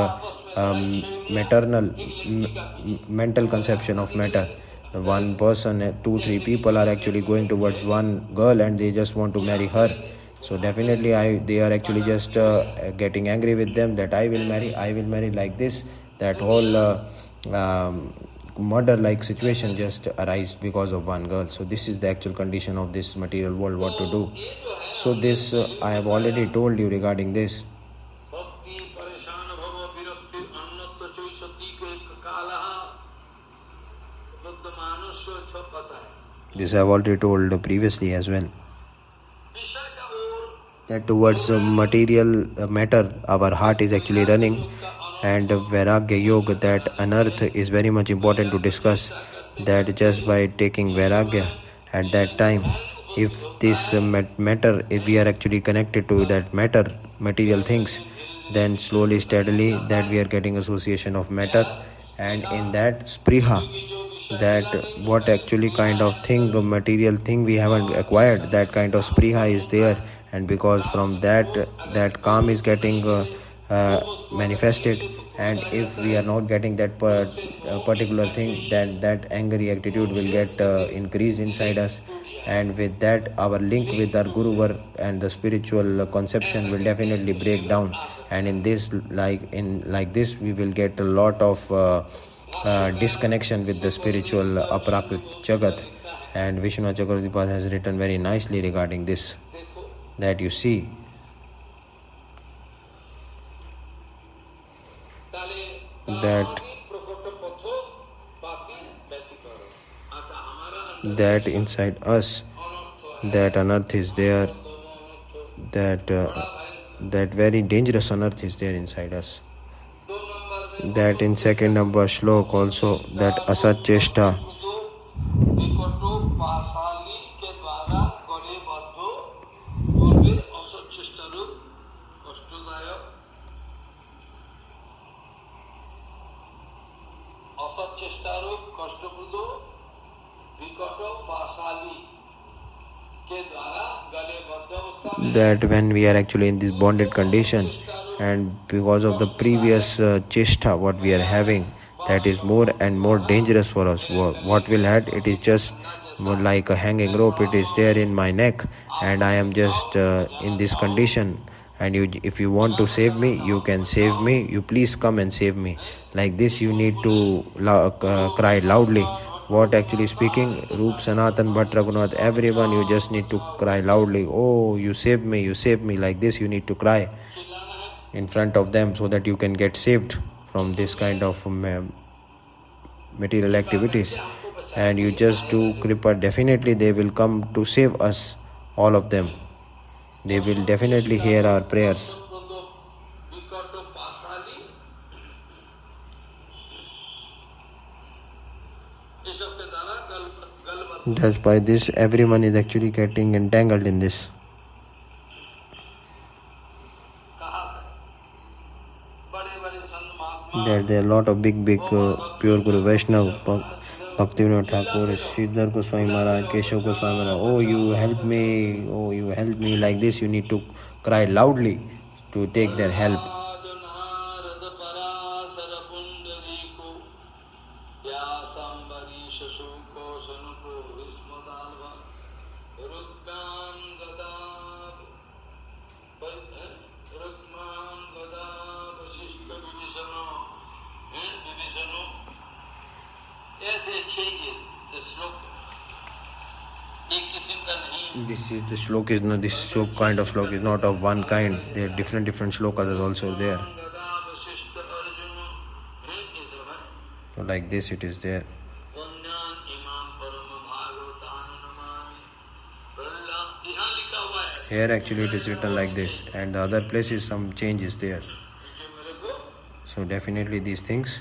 Speaker 2: mental conception of matter. One person, 2-3 people are actually going towards one girl and they just want to marry her. So definitely they are actually just getting angry with them, that I will marry like this. That whole murder-like situation just arises because of one girl. So this is the actual condition of this material world, what to do. So this I have already told you regarding this. This I have already told previously as well. That towards material matter our heart is actually running, and vairagya yoga, that unearth, is very much important to discuss. That just by taking vairagya at that time, if this matter, if we are actually connected to that matter, material things, then slowly, steadily, that we are getting association of matter, and in that spriha, that what actually kind of thing, the material thing we haven't acquired, that kind of spriha is there, and because from that calm is getting manifested, and if we are not getting that particular thing, then that angry attitude will get increased inside us, and with that our link with our Guru and the spiritual conception will definitely break down, and in this like this we will get a lot of disconnection with the spiritual aprakrit jagat. And Vishwanath Chakravarti has written very nicely regarding this, that you see that inside us, that unearth is there, that very dangerous unearth is there inside us. that in second number shlok also, that asat chesta, that when we are actually in this bonded condition, and because of the previous chesta what we are having, that is more and more dangerous for us. What will happen? It is just more like a hanging rope. It is there in my neck, and I am just in this condition. And if you want to save me, you can save me. You please come and save me. Like this, you need to cry loudly. What actually speaking? Roop, Sanatan, Bhatt, Raghunath, everyone, you just need to cry loudly. Oh, you save me, you save me. Like this, you need to cry in front of them so that you can get saved from this kind of material activities. And you just do kripa, definitely they will come to save us, all of them. They will definitely hear our prayers. That's by this everyone is actually getting entangled in this. There are a lot of big pure Guru Vaishnava, Bhaktivinoda Thakur, Sridhar Goswami Maharaj, Keshav Goswami Maharaj. Oh, you help me, oh, you help me. Like this, you need to cry loudly to take their help. This is the shlok is not this shlok kind of shlok is not of one kind. There are different shlokas are also there. So like this it is there. Here actually it is written like this, and the other places some change is there. So definitely these things.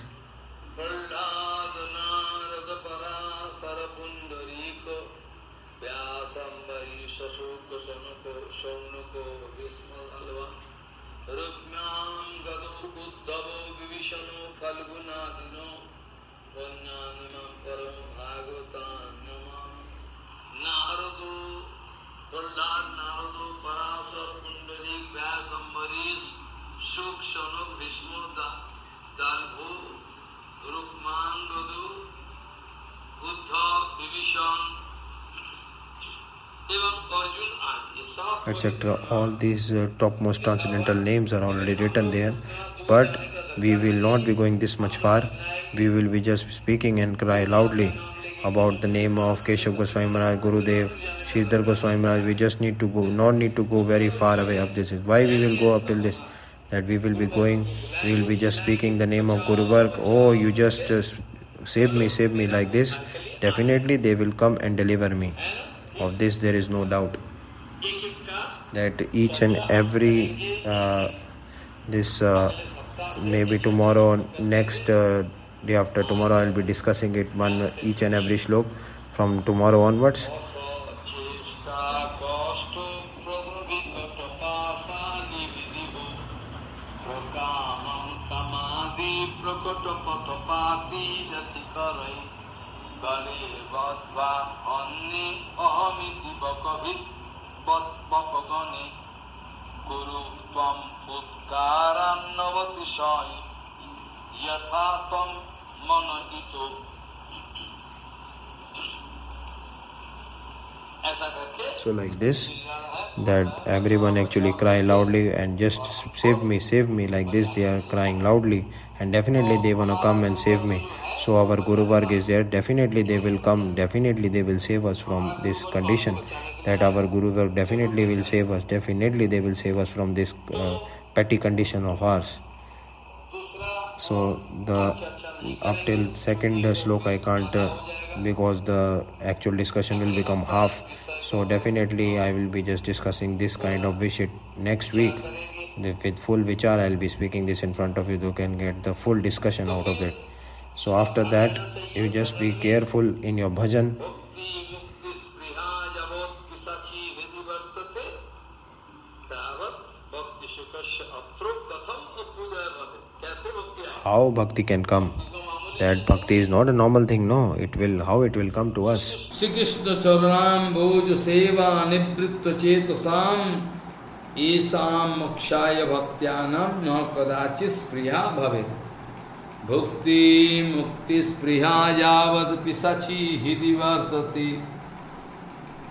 Speaker 2: Etc. All these topmost transcendental names are already written there, but we will not be going this much far. We will be just speaking and cry loudly about the name of Keshav Goswami Maharaj, Gurudev, Sridhar Goswami Maharaj. We just need to go, not need to go very far away up this. Why we will go up till this? That we will be going, we will be just speaking the name of Guru Varg. Oh, you just save me like this. Definitely they will come and deliver me. Of this there is no doubt. That each and every maybe tomorrow, next day after tomorrow, I will be discussing it each and every shlok from tomorrow onwards. So like this, that everyone actually cry loudly and just save me like this. They are crying loudly and definitely they want to come and save me. So our Guru Varg is there, definitely they will come, definitely they will save us from this condition. That our Guru Varg definitely will save us, definitely they will save us from this petty condition of ours. So up till second slok I can't because the actual discussion will become half. So definitely I will be just discussing this kind of wish next week. With full vichar, I'll be speaking this in front of you. You can get the full discussion out of it. So after that, you just be careful in your bhajan. How bhakti can come? That bhakti is not a normal thing, no. How it will come to us?
Speaker 1: Shri Krishna charanam bhoja seva nivritta chetasam esam mokshaya bhaktyanam na kadachis priya bhavet. Bhukti mukti spriha yavad pisachi hidi vartati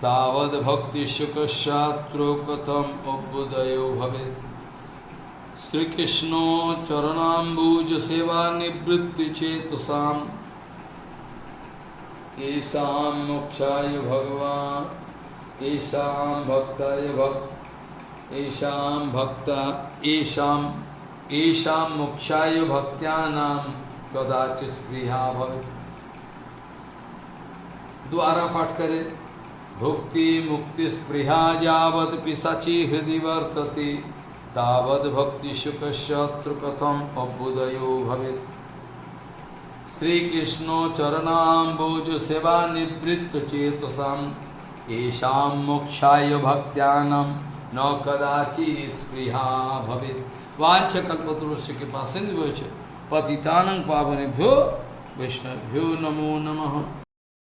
Speaker 1: tavad bhakti shukashatro katham abhudayo bhavet. Shri Krishna charanambuja seva nivritti chetasam esam mokshaya bhagavan esam bhaktaya esam mokshaya bhaktyanam kadachis priya bhavet. द्वारा पाठ करे भुक्ति मुक्ति स्पृहा यावत् पिशाची हृदि वर्तते तावद् भक्ति शुकशत्रु कथम अभ्युदयो भवेत्. श्री कृष्ण चरणाम्बोज सेवा निवृत्त चेतसाम येषां मोक्षाय भक्त्यानां न कदाचित् स्पृहा भवेत्. वाञ्छकल्पतरुस्य कृपासिन्धुभ्यो च पतितानां पावनेभ्यो वैष्णवेभ्यो नमो नमः.